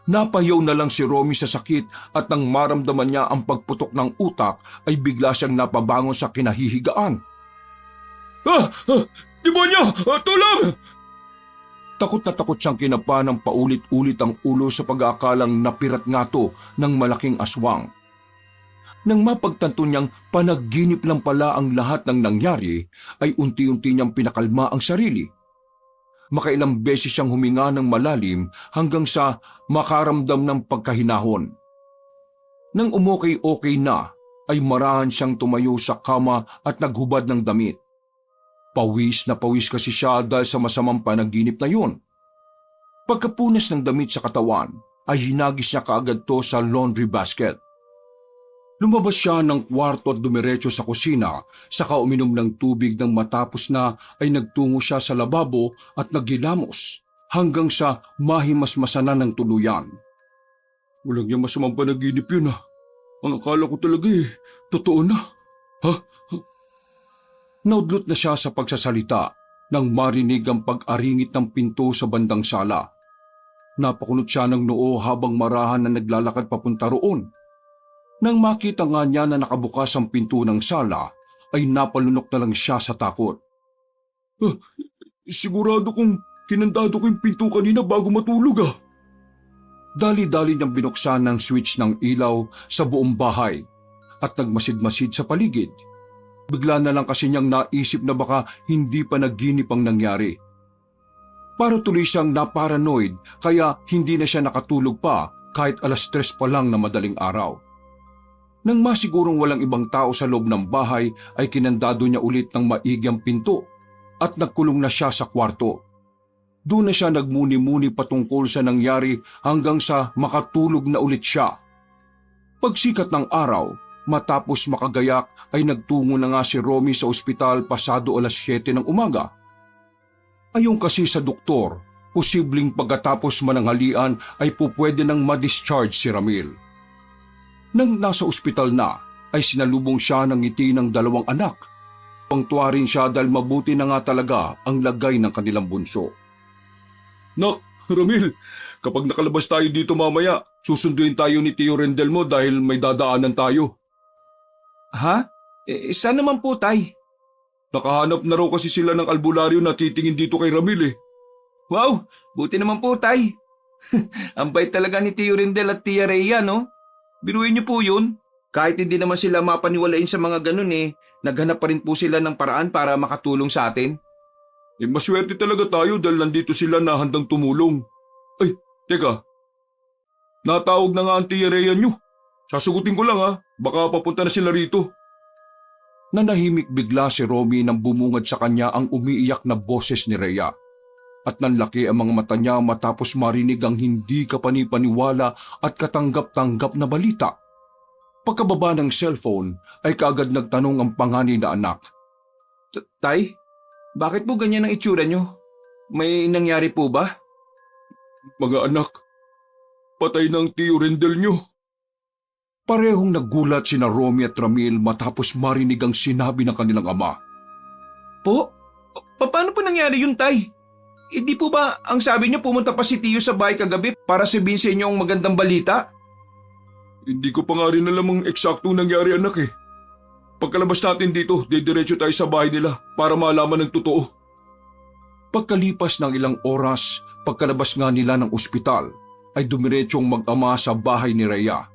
Napayaw na lang si Romy sa sakit at nang maramdaman niya ang pagputok ng utak ay bigla siyang napabangon sa kinahihigaan. Demonyo! Tulong! Takot na takot siyang kinapa ng paulit-ulit ang ulo sa pag-aakalang napirat nga to ng malaking aswang. Nang mapagtanto niyang panaginip lang pala ang lahat ng nangyari, ay unti-unti niyang pinakalma ang sarili. Makailang beses siyang huminga ng malalim hanggang sa makaramdam ng pagkahinahon. Nang umokay-okay na, ay marahan siyang tumayo sa kama at naghubad ng damit. Pawis na pawis kasi siya dahil sa masamang panaginip na yun. Pagkapunas ng damit sa katawan, ay hinagis niya kaagad to sa laundry basket. Lumabas siya ng kwarto at dumiretso sa kusina, saka uminom ng tubig nang matapos na ay nagtungo siya sa lababo at naghilamos hanggang sa mahimasmasan na ng tuluyan. Walang niya masamang panaginip yun ah. Ang akala ko talaga totoo na. Ha? Naudlot na siya sa pagsasalita nang marinig ang pag-aringit ng pinto sa bandang sala. Napakunot siya ng noo habang marahan na naglalakad papunta roon. Nang makita nga niya na nakabukas ang pinto ng sala, ay napalunok na lang siya sa takot. Sigurado kong kinandado ko yung pinto kanina bago matulog ah. Dali-dali niyang binuksan ng switch ng ilaw sa buong bahay at nagmasid-masid sa paligid. Bigla na lang kasi niyang naisip na baka hindi pa naginip ang nangyari. Para tuloy siyang naparanoid kaya hindi na siya nakatulog pa kahit 3:00 pa lang na madaling araw. Nang masigurong walang ibang tao sa loob ng bahay ay kinandado niya ulit ng maigi ang pinto at nagkulong na siya sa kwarto. Doon na siya nagmuni-muni patungkol sa nangyari hanggang sa makatulog na ulit siya. Pagsikat ng araw, matapos makagayak ay nagtungo na nga si Romy sa ospital pasado 7:00 ng umaga. Ayon kasi sa doktor, posibleng pagkatapos mananghalian ay pupwede nang ma-discharge si Ramil. Nang nasa ospital na, ay sinalubong siya ng ngiti ng 2 anak. Pangtuwa rin siya dahil mabuti na nga talaga ang lagay ng kanilang bunso. Nak, Ramil, kapag nakalabas tayo dito mamaya, susunduin tayo ni Tio Rendel mo dahil may dadaanan tayo. Ha? Saan naman po, Tay? Nakahanap na raw kasi sila ng albularyo na titingin dito kay Ramil eh. Wow, buti naman po, Tay. Ang bait talaga ni Tio Rendel at Tia Rhea, no? Biruin niyo po yun. Kahit hindi naman sila mapaniwalain sa mga ganun naghanap pa rin po sila ng paraan para makatulong sa atin. Maswerte talaga tayo dahil nandito sila na handang tumulong. Ay, teka. Natawag na nga ang Tia Rhea niyo. Sasagutin ko lang ha, baka papunta na sila rito. Nanahimik bigla si Romy nang bumungad sa kanya ang umiiyak na boses ni Rhea. At nanlaki ang mga mata niya matapos marinig ang hindi kapanipaniwala at katanggap-tanggap na balita. Pagkababa ng cellphone ay kaagad nagtanong ang panganay na anak. Tay, bakit po ganyan ang itsura niyo? May nangyari po ba? Mga anak, patay ng Tio Rendel niyo. Parehong nagulat sina Romy at Ramil matapos marinig ang sinabi ng kanilang ama. Po? Paano po nangyari yun, Tay? Hindi po ba ang sabi niyo pumunta pa si Tio sa bahay kagabi para sabihin sa inyo ang magandang balita? Hindi ko pa nga rin alam ang eksaktong nangyari anak eh. Pagkalabas natin dito, didiretso tayo sa bahay nila para malaman ng totoo. Pagkalipas ng ilang oras, pagkalabas nga nila ng ospital, ay dumiretsong mag-ama sa bahay ni Rhea.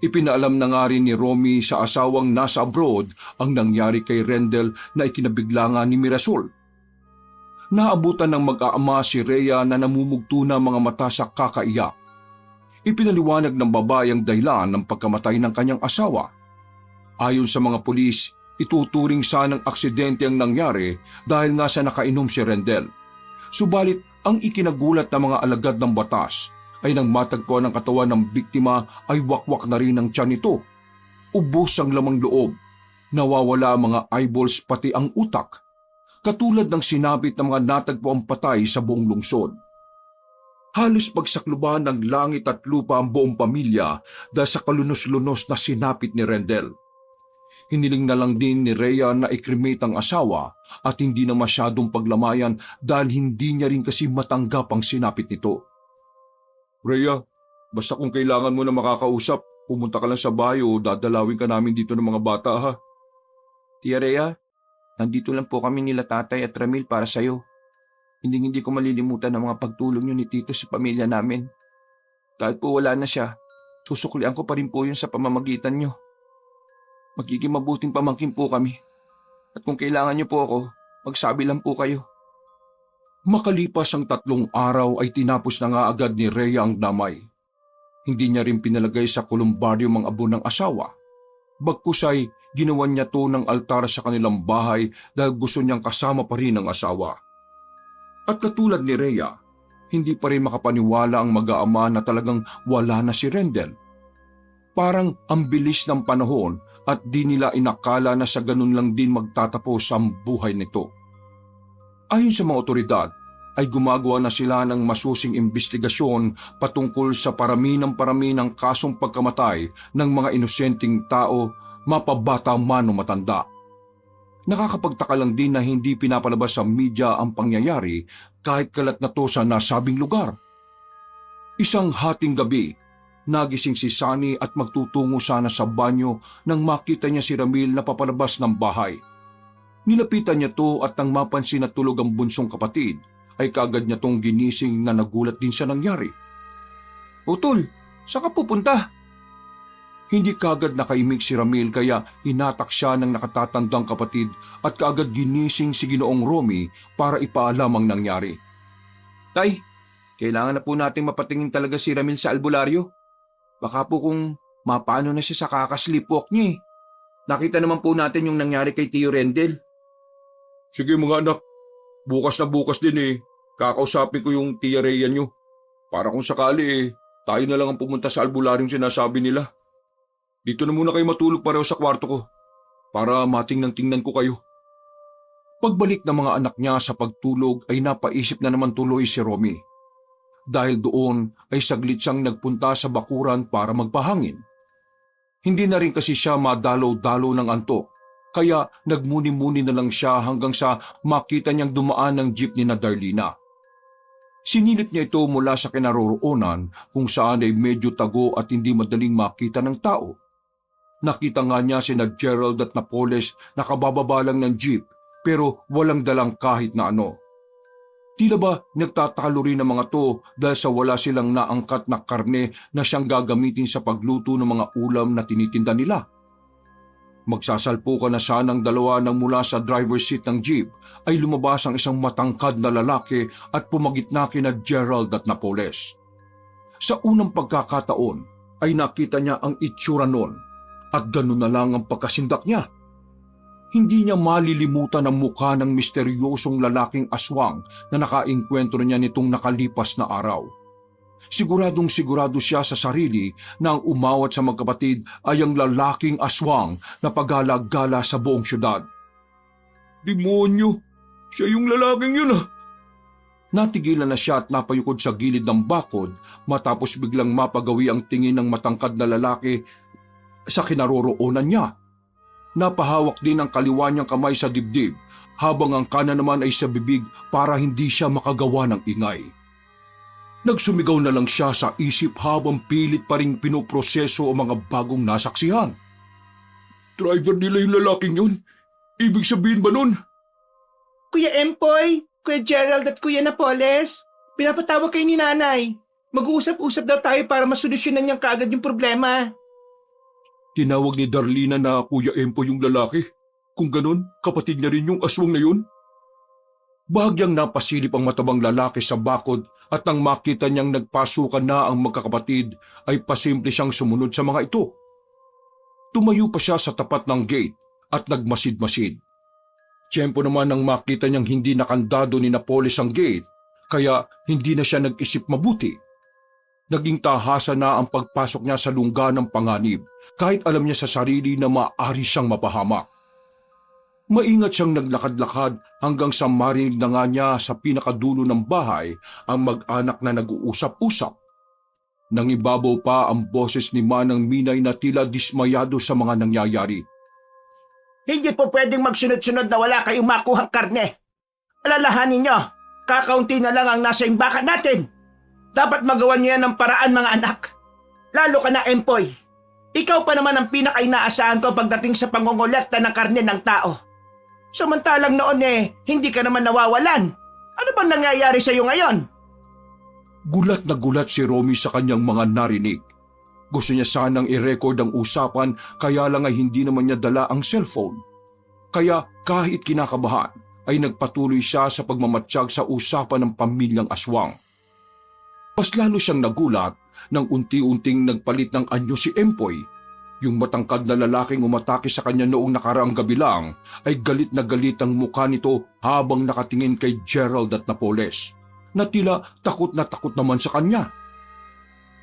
Ipinaalam na nga rin ni Romy sa asawang nasa abroad ang nangyari kay Rendel na ikinabigla nga ni Mirasol. Naabutan ng mag-aama si Rhea na namumugto na mga mata sa kakaiyak. Ipinaliwanag ng babae ang dahilan ng pagkamatay ng kanyang asawa. Ayon sa mga pulis, ituturing sanang aksidente ang nangyari dahil nga sa nakainom si Rendel. Subalit ang ikinagulat ng mga alagad ng batas ay nang matagpuan ang katawan ng biktima ay wakwak na rin ang tiyan nito. Ubos ang lamang loob, nawawala ang mga eyeballs pati ang utak. Katulad ng sinabit ng mga natagpuang patay sa buong lungsod. Halos pagsakluban ng langit at lupa ang buong pamilya dahil sa kalunos-lunos na sinapit ni Rendel. Hiniling na lang din ni Rhea na i-cremate ang asawa at hindi na masyadong paglamayan dahil hindi niya rin kasi matanggap ang sinapit nito. Rhea, basta kung kailangan mo na makakausap, pumunta ka lang sa bahay o dadalawin ka namin dito ng mga bata ha. Tia Rhea, nandito lang po kami nila Tatay at Ramil para sa'yo. Hindi ko malilimutan ang mga pagtulong niyo ni Tito sa pamilya namin. Kahit po wala na siya, susuklian ko pa rin po yun sa pamamagitan niyo. Magiging mabuting pamangkin po kami. At kung kailangan niyo po ako, magsabi lang po kayo. Makalipas ang 3 araw ay tinapos na nga agad ni Rhea ang damay. Hindi niya rin pinalagay sa kolumbaryo ang abo ng asawa. Bagkus ay ginawan niya to ng altar sa kanilang bahay dahil gusto niyang kasama pa rin ang asawa. At katulad ni Rhea, hindi pa rin makapaniwala ang mag-aama na talagang wala na si Rendel. Parang ang bilis ng panahon at di nila inakala na sa ganun lang din magtatapos ang buhay nito. Ayon sa mga otoridad, ay gumagawa na sila ng masusing imbestigasyon patungkol sa parami ng kasong pagkamatay ng mga inosenteng tao, mapabata man o matanda. Nakakapagtaka lang din na hindi pinapalabas sa media ang pangyayari kahit kalat na to sa nasabing lugar. Isang hating gabi, nagising si Sunny at magtutungo sana sa banyo nang makita niya si Ramil na papalabas ng bahay. Nilapitan niya to at nang mapansin na tulog ang bunsong kapatid, ay kaagad niya tong ginising na nagulat din sa nangyari. Utol, saan ka pupunta? Hindi kaagad nakaimik si Ramil kaya hinatak siya ng nakatatandang kapatid at kaagad ginising si Ginoong Romy para ipaalam ang nangyari. Tay, kailangan na po nating mapatingin talaga si Ramil sa albularyo. Baka po kung mapano na siya sa kakaslipwalk niya eh. Nakita naman po natin yung nangyari kay Tio Rendel. Sige mga anak, bukas na bukas din kakausapin ko yung Tia Rhea nyo. Para kung sakali tayo na lang ang pumunta sa albularyong sinasabi nila. Dito na muna kayo matulog pareho sa kwarto ko para matingnan ko kayo. Pagbalik ng mga anak niya sa pagtulog ay napaisip na naman tuloy si Romy. Dahil doon ay saglit siyang nagpunta sa bakuran para magpahangin. Hindi na rin kasi siya madalaw-dalaw ng antok, kaya nagmuni-muni na lang siya hanggang sa makita niyang dumaan ng jeep ni na Darlina. Sinilip niya ito mula sa kinaroroonan kung saan ay medyo tago at hindi madaling makita ng tao. Nakita nga niya sina Gerald at Napoles na kabababa lang ng jeep pero walang dalang kahit na ano. Tila ba nagtatakalo rin ang mga to dahil sa wala silang naangkat na karne na siyang gagamitin sa pagluto ng mga ulam na tinitinda nila. Magsasalpukan na sanang dalawa nang mula sa driver's seat ng jeep ay lumabas ang isang matangkad na lalaki at pumagitna kina Gerald at Napoles. Sa unang pagkakataon ay nakita niya ang itsura nun at ganun na lang ang pagkasindak niya. Hindi niya malilimutan ang mukha ng misteryosong lalaking aswang na nakaengkwentro niya nitong nakalipas na araw. Siguradong sigurado siya sa sarili na ang umawat sa magkapatid ay ang lalaking aswang na pagala-gala sa buong syudad. Demonyo! Siya yung lalaking yun Natigilan na siya at napayukod sa gilid ng bakod matapos biglang mapagawi ang tingin ng matangkad na lalaki sa kinaroroonan niya. Napahawak din ang kaliwa niyang kamay sa dibdib habang ang kanan naman ay sa bibig para hindi siya makagawa ng ingay. Nagsumigaw na lang siya sa isip habang pilit pa rin pinoproseso ang mga bagong nasaksihan. Driver nila yung lalaking yun? Ibig sabihin ba nun? Kuya Empoy, Kuya Gerald at Kuya Napoles, pinapatawag kayo ni nanay. Mag-uusap-usap daw tayo para masolusyonan niyang kaagad yung problema. Tinawag ni Darlina na Kuya Empoy yung lalaki. Kung ganun, kapatid niya rin yung aswang na yun. Bahagyang napasilip ang matabang lalaki sa bakod at nang makita niyang nagpasukan na ang magkakapatid ay pasimple siyang sumunod sa mga ito. Tumayo pa siya sa tapat ng gate at nagmasid-masid. Tiyempo naman nang makita niyang hindi nakandado ni Napoles ang gate kaya hindi na siya nag-isip mabuti. Naging tahasa na ang pagpasok niya sa lungga ng panganib kahit alam niya sa sarili na maaari siyang mapahamak. Maingat siyang naglakad-lakad hanggang sa marinig na nga niya sa pinakadulo ng bahay ang mag-anak na nag-uusap-usap. Nangibabaw pa ang boses ni Manang Minay na tila dismayado sa mga nangyayari. Hindi po pwedeng magsunod-sunod na wala kayong makuhang karne. Alalahanin niyo, kakaunti na lang ang nasa imbakan natin. Dapat magawa niyo yan ng paraan mga anak. Lalo ka na, Empoy. Ikaw pa naman ang pinaka-inaasahan ko pagdating sa pangongolekta ng karne ng tao. Samantalang noon hindi ka naman nawawalan. Ano bang nangyayari sa iyo ngayon? Gulat na gulat si Romy sa kanyang mga narinig. Gusto niya sanang i-record ang usapan kaya lang ay hindi naman niya dala ang cellphone. Kaya kahit kinakabahan ay nagpatuloy siya sa pagmamatsyag sa usapan ng pamilyang aswang. Mas lalo siyang nagulat nang unti-unting nagpalit ng anyo si Empoy. Yung matangkad na lalaking umatake sa kanya noong nakaraang gabi lang ay galit na galit ang mukha nito habang nakatingin kay Gerald at Napoles. na tila takot na takot naman sa kanya.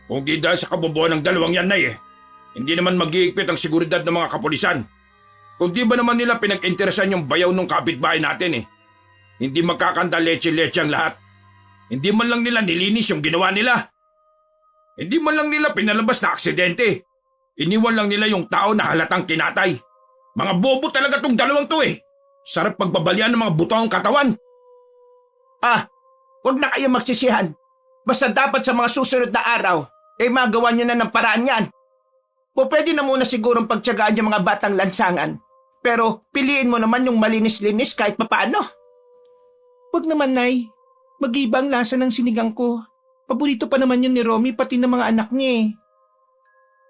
Kung di dahil sa kabobohan ng dalawang yan, Nay, hindi naman mag-iigpit ang seguridad ng mga kapulisan. Kung di ba naman nila pinag-interesan yung bayaw ng kapitbahay natin Hindi magkakanda leche-leche ang lahat. Hindi man lang nila nilinis yung ginawa nila. Hindi man lang nila pinalabas na aksidente. Iniwan lang nila yung tao na halatang kinatay. Mga bobo talaga tong dalawang to Sarap pagbabalyan ng mga buto ang katawan. Huwag na kayo magsisihan. Basta dapat sa mga susunod na araw, magawa niyo na ng paraan yan. O pwede na muna sigurong pagtyagaan yung mga batang lansangan. Pero piliin mo naman yung malinis-linis kahit papaano. Huwag naman, Nay. Mag-iba ang lasa ng sinigang ko. Paborito pa naman yun ni Romy pati ng mga anak niya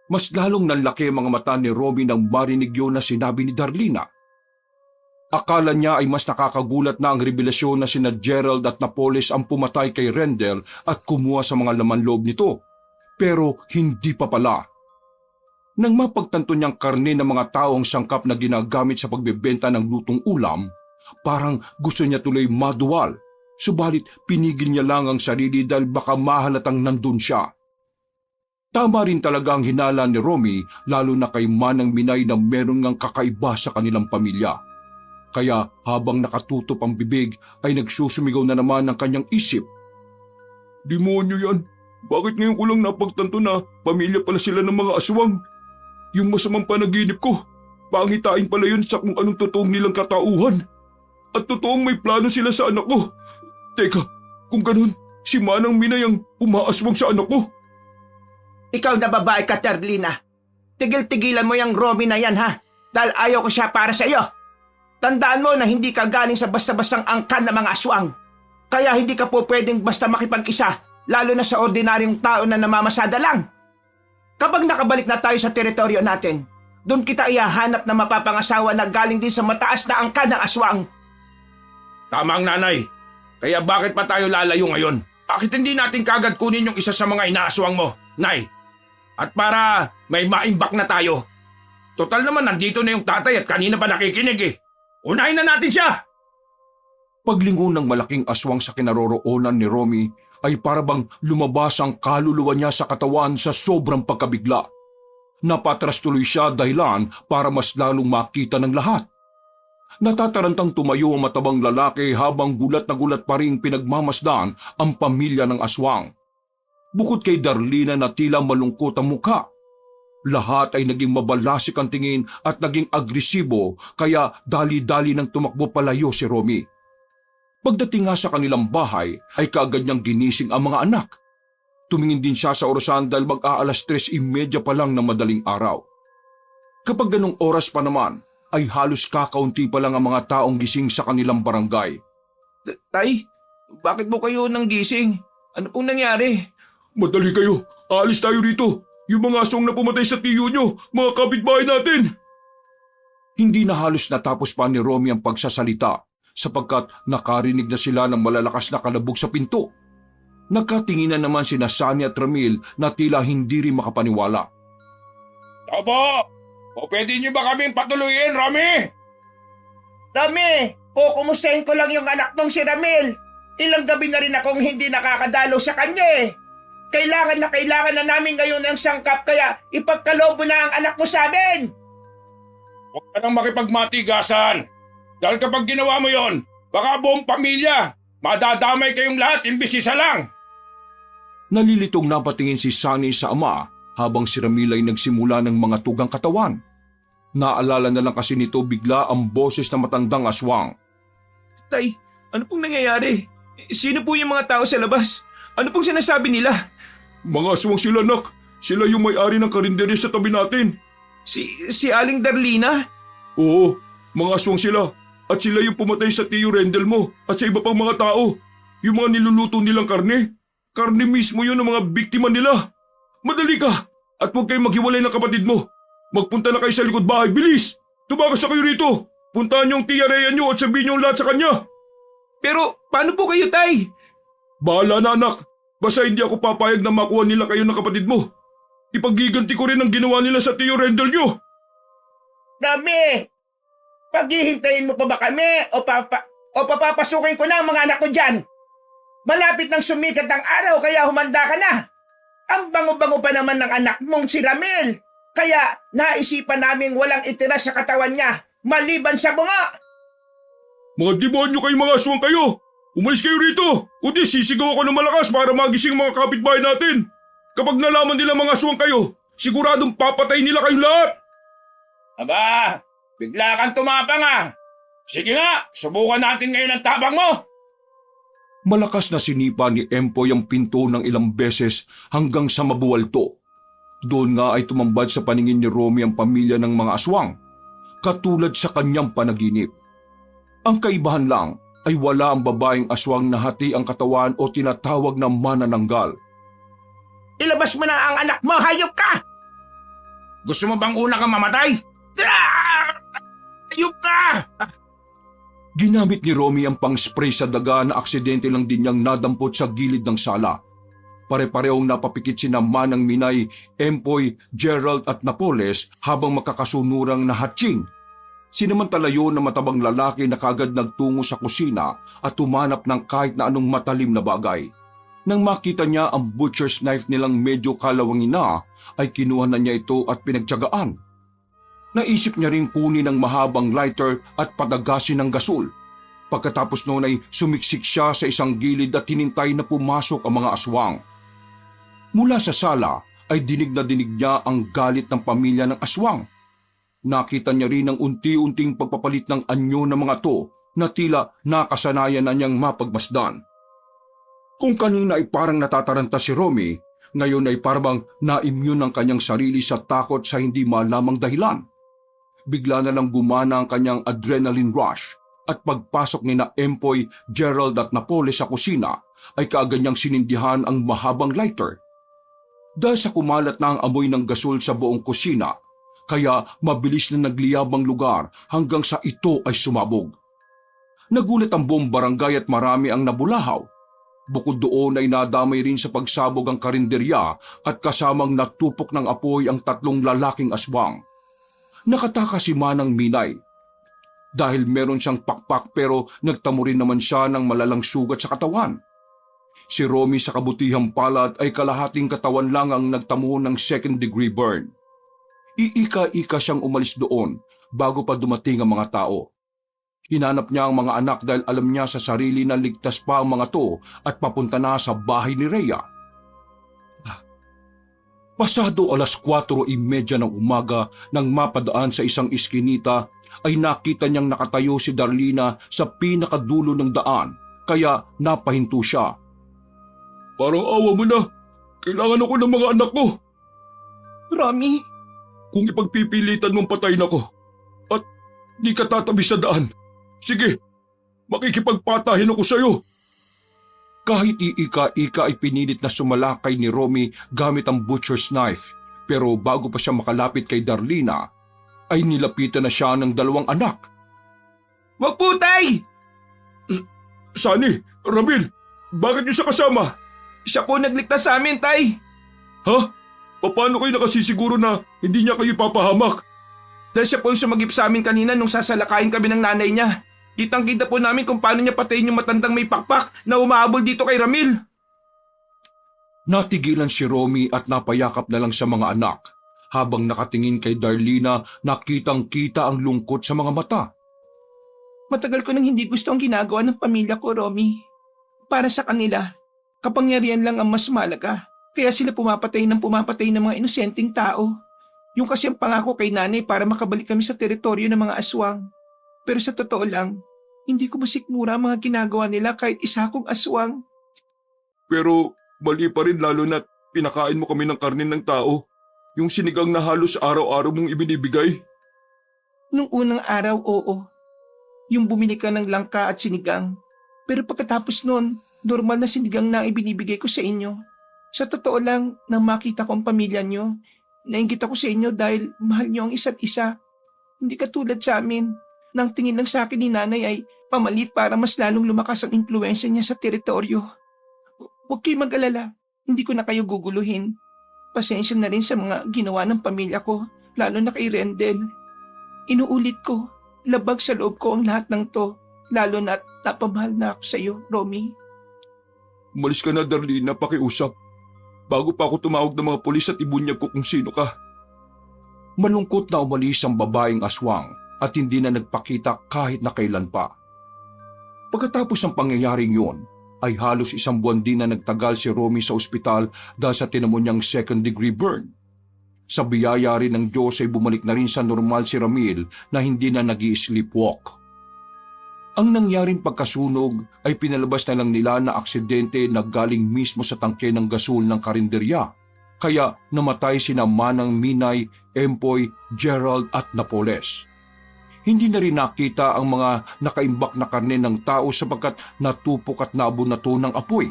Mas lalong nanlaki ang mga mata ni Romy nang marinig yun na sinabi ni Darlina. Akala niya ay mas nakakagulat na ang revelasyon na sina Gerald at Napoles ang pumatay kay Rendell at kumuha sa mga laman loob nito. Pero hindi pa pala. Nang mapagtanto niyang karne ng mga tao ang sangkap na ginagamit sa pagbebenta ng lutong ulam, parang gusto niya tuloy maduwal. Subalit pinigil niya lang ang sarili dahil baka mahalatang nandun siya. Tama rin talaga ang hinala ni Romy lalo na kay Manang Minay na meron ngang kakaiba sa kanilang pamilya. Kaya habang nakatutup ang bibig ay nagsusumigaw na naman ang kanyang isip. Demonyo yan! Bakit ngayon ko lang napagtanto na pamilya pala sila ng mga aswang? Yung masamang panaginip ko, pangitain pala yun sa kung anong totoong nilang katauhan. At totoong may plano sila sa anak ko. Teka, kung ganun, si Manang Minay ang umaaswang sa anak ko. Ikaw na babae ka, Darlina. Tigil-tigilan mo yung Romy na yan, ha? Dahil ayaw ko siya para sa iyo. Tandaan mo na hindi ka galing sa basta-bastang angkan ng mga aswang. Kaya hindi ka po pwedeng basta makipag-isa, lalo na sa ordinaryong tao na namamasada lang. Kapag nakabalik na tayo sa teritoryo natin, doon kita ihahanap na mapapangasawa na galing din sa mataas na angkan ng aswang. Tama ang nanay. Kaya bakit pa tayo lalayo ngayon? Bakit hindi natin kagad kunin yung isa sa mga inaaswang mo, Nay? At para may maimbak na tayo. Total naman nandito na yung tatay at kanina pa nakikinig Unahin na natin siya! Paglingon ng malaking aswang sa kinaroroonan ni Romy ay parabang lumabas ang kaluluwa niya sa katawan sa sobrang pagkabigla. Napatras tuloy siya dahilan para mas lalong makita ng lahat. Natatarantang tumayo ang matabang lalaki habang gulat na gulat pa ring pinagmamasdan ang pamilya ng aswang. Bukod kay Darlina na tila malungkot ang muka, lahat ay naging mabalasik ang tingin at naging agresibo kaya dali-dali nang tumakbo palayo si Romy. Pagdating nga sa kanilang bahay ay kaagad niyang ginising ang mga anak. Tumingin din siya sa orasan dahil mag-aalas 3:30 pa lang ng madaling araw. Kapag ganong oras pa naman, ay halos kakaunti pa lang ang mga taong gising sa kanilang barangay. Tay, bakit mo kayo nang gising? Ano pong nangyari? Madali kayo, aalis tayo rito. Yung mga aswang na pumatay sa tiyo nyo, mga kapitbahay natin. Hindi na halos natapos pa ni Romy ang pagsasalita sapagkat nakarinig na sila ng malalakas na kalabog sa pinto. Nagkatinginan naman sina Sunny at Ramil na tila hindi rin makapaniwala. Opo! O pwede niyo ba kaming patuloyin, Romy? Rami, kukumustahin ko lang yung anak nung si Ramil. Ilang gabi na rin akong hindi nakakadalo sa kanya Kailangan na namin ngayon ang sangkap kaya ipagkalobo na ang anak mo sa amin. Huwag ka nang makipagmatigasan. Dahil kapag ginawa mo yon, baka buong pamilya, madadamay kayong lahat imbis isa lang. Nalilitong napatingin si Sunny sa ama habang si Ramil ay nagsimula ng mga tugang katawan. Naalala na lang kasi nito bigla ang boses na matandang aswang. Tay, ano pong nangyayari? Sino po yung mga tao sa labas? Ano pong sinasabi nila? Mga aswang sila, nak. Sila yung may-ari ng karinderya sa tabi natin. Si Aling Darlina? Oo, mga aswang sila. At sila yung pumatay sa tiyo Rendell mo at sa iba pang mga tao. Yung mga niluluto nilang karne. Karne mismo yun ng mga biktima nila. Madali ka! At huwag kayong maghiwalay ng kapatid mo. Magpunta na kayo sa likod bahay, bilis! Tumakas na kayo rito! Puntahan niyo ang tiya Rhea niyo at sabihin niyo ang lahat sa kanya! Pero paano po kayo, Tay? Bahala na, anak! Basta hindi ako papayag na makuha nila kayo ng kapatid mo. Ipagiganti ko rin ang ginawa nila sa tiyo Rendell niyo! Rami! Paghihintayin mo pa ba kami o papapasukin ko na ang mga anak ko dyan? Malapit nang sumikat ang araw kaya humanda ka na. Ang bango-bango pa naman ng anak mong si Ramil. Kaya naisipan naming walang itira sa katawan niya maliban sa bunga. Mga demonyo kayo, mga aswang kayo! Umalis kayo rito! Kundi sisigaw ako ng malakas para magising mga kapitbahay natin! Kapag nalaman nila mga aswang kayo, siguradong papatay nila kayong lahat! Aba, bigla kang tumapang ah. Sige nga, subukan natin ngayon ang tapang mo. Malakas na sinipa ni Empoy ang pinto ng ilang beses hanggang sa mabuwalto. Doon nga ay tumambad sa paningin ni Romy ang pamilya ng mga aswang, katulad sa kanyang panaginip. Ang kaibahan lang ay wala ang babaeng aswang na hati ang katawan o tinatawag na manananggal. Ilabas mo na ang anak mo, hayop ka! Gusto mo bang una kang mamatay? Hayop ka! Ginamit ni Romy ang pang-spray sa daga na aksidente lang din niyang nadampot sa gilid ng sala. Pare-parehong napapikit sina Manang Minay, Empoy, Gerald at Napoles habang makakasunurang nahatsing. Sinamantala yun na matabang lalaki na kagad nagtungo sa kusina at tumanap ng kahit na anong matalim na bagay. Nang makita niya ang butcher's knife nilang medyo kalawangin na, ay kinuha na niya ito at pinagtiyagaan. Naisip niya ring kunin ang mahabang lighter at padagasin ng gasol. Pagkatapos noon ay sumiksik siya sa isang gilid at hinintay na pumasok ang mga aswang. Mula sa sala ay dinig niya ang galit ng pamilya ng aswang. Nakita niya rin ang unti-unting pagpapalit ng anyo ng mga to na tila nakasanayan na niyang mapagmasdan. Kung kanina ay parang natataranta si Romy, ngayon ay parang na-immune ang kanyang sarili sa takot sa hindi malamang dahilan. Bigla na lang gumana ang kanyang adrenaline rush at pagpasok ni na Empoy, Gerald at Napoles sa kusina ay kaagad niyang sinindihan ang mahabang lighter. Dahil sa kumalat na ang amoy ng gasol sa buong kusina, kaya mabilis na nagliyab ang lugar hanggang sa ito ay sumabog. Nagulat ang buong barangay at marami ang nabulahaw. Bukod doon ay nadamay rin sa pagsabog ang karinderya at kasamang natupok ng apoy ang 3 lalaking aswang. Nakataka si Manang Minay. Dahil meron siyang pakpak pero nagtamo rin naman siya ng malalang sugat sa katawan. Si Romy sa kabutihang palad ay kalahating katawan lang ang nagtamo ng 2nd-degree burn. Iika-ika siyang umalis doon bago pa dumating ang mga tao. Hinanap niya ang mga anak dahil alam niya sa sarili na ligtas pa ang mga to at papunta na sa bahay ni Rhea. Pasado 4:30 ng umaga nang mapadaan sa isang iskinita ay nakita niyang nakatayo si Darlina sa pinakadulo ng daan kaya napahinto siya. Parang awa mo na. Kailangan ako ng mga anak ko. Romy, Kung ipagpipilitan mong patayin ako at di ka tatabi sa daan, sige, makikipagpatahin ako sa'yo. Kahit iika-ika ay pinilit na sumalakay ni Romy gamit ang butcher's knife, pero bago pa siya makalapit kay Darlina, ay nilapitan na siya ng 2 anak. wag po, tay! Sani, Ramil, bakit niyo siya kasama? Siya po nagligtas sa amin, tay! Ha? Paano kayo nakasisiguro na hindi niya kayo ipapahamak? Dahil siya po yung sumagip sa amin kanina nung sasalakayin kami ng nanay niya. Kitang-kita po namin kung paano niya patayin yung matandang may pakpak na umahabol dito kay Ramil. Natigilan si Romy at napayakap na lang sa mga anak. Habang nakatingin kay Darlina, nakitang-kita ang lungkot sa mga mata. Matagal ko nang hindi gusto ang ginagawa ng pamilya ko, Romy. Para sa kanila, kapangyarihan lang ang mas malaga. Kaya sila pumapatay ng mga inosenteng tao. Yung kasi ang pangako kay nanay para makabalik kami sa teritoryo ng mga aswang. Pero sa totoo lang, hindi ko masikmura ang mga ginagawa nila kahit isa kong aswang. Pero mali pa rin lalo na't pinakain mo kami ng karne ng tao. Yung sinigang na halos araw-araw mong ibinibigay. Nung unang araw, oo. Yung bumili ka ng langka at sinigang. Pero pagkatapos nun, normal na sinigang na ibinibigay ko sa inyo. Sa totoo lang, nang makita ko ang pamilya nyo, nainggit ako sa inyo dahil mahal nyo ang isa't isa. Hindi katulad sa amin. Nang tingin lang sa akin ni nanay ay pamalit para mas lalong lumakas ang impluensya niya sa teritoryo. Huwag kayong mag-alala. Hindi ko na kayo guguluhin. Pasensya na rin sa mga ginawa ng pamilya ko, lalo na kay Rendel. Inuulit ko, labag sa loob ko ang lahat ng to, lalo na't napamahal na ako sa iyo, Romy. Umalis ka na, Darlene, pakiusap. Bago pa ako tumawag ng mga pulis at ibunyag ko kung sino ka. Malungkot na umalis ang babaeng aswang at hindi na nagpakita kahit na kailan pa. Pagkatapos ng pangyayaring yun, ay halos 1 buwan din na nagtagal si Romy sa ospital dahil sa tinamo niyang second-degree burn. Sa biyaya rin ng Diyos ay bumalik na rin sa normal si Ramil na hindi na nag-i-sleepwalk. Ang nangyaring pagkasunog ay pinalabas na lang nila na aksidente na galing mismo sa tangke ng gasol ng karinderya. Kaya namatay sina Manang Minay, Empoy, Gerald at Napoles. Hindi na rin nakita ang mga nakaimbak na karne ng tao sapagkat natupok at nabunato ng apoy.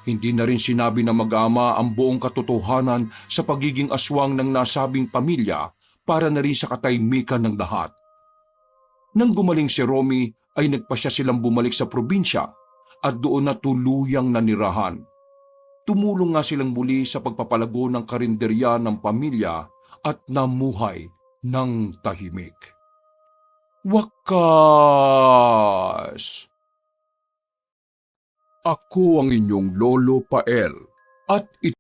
Hindi na rin sinabi ng mag-ama ang buong katotohanan sa pagiging aswang ng nasabing pamilya para na rin sa katahimikan ng lahat. Nang gumaling si Romy ay nagpasya silang bumalik sa probinsya at doon na tuluyang nanirahan. Tumulong nga silang muli sa pagpapalago ng karinderya ng pamilya at namuhay ng tahimik. Wakas! Ako ang inyong Lolo Pael at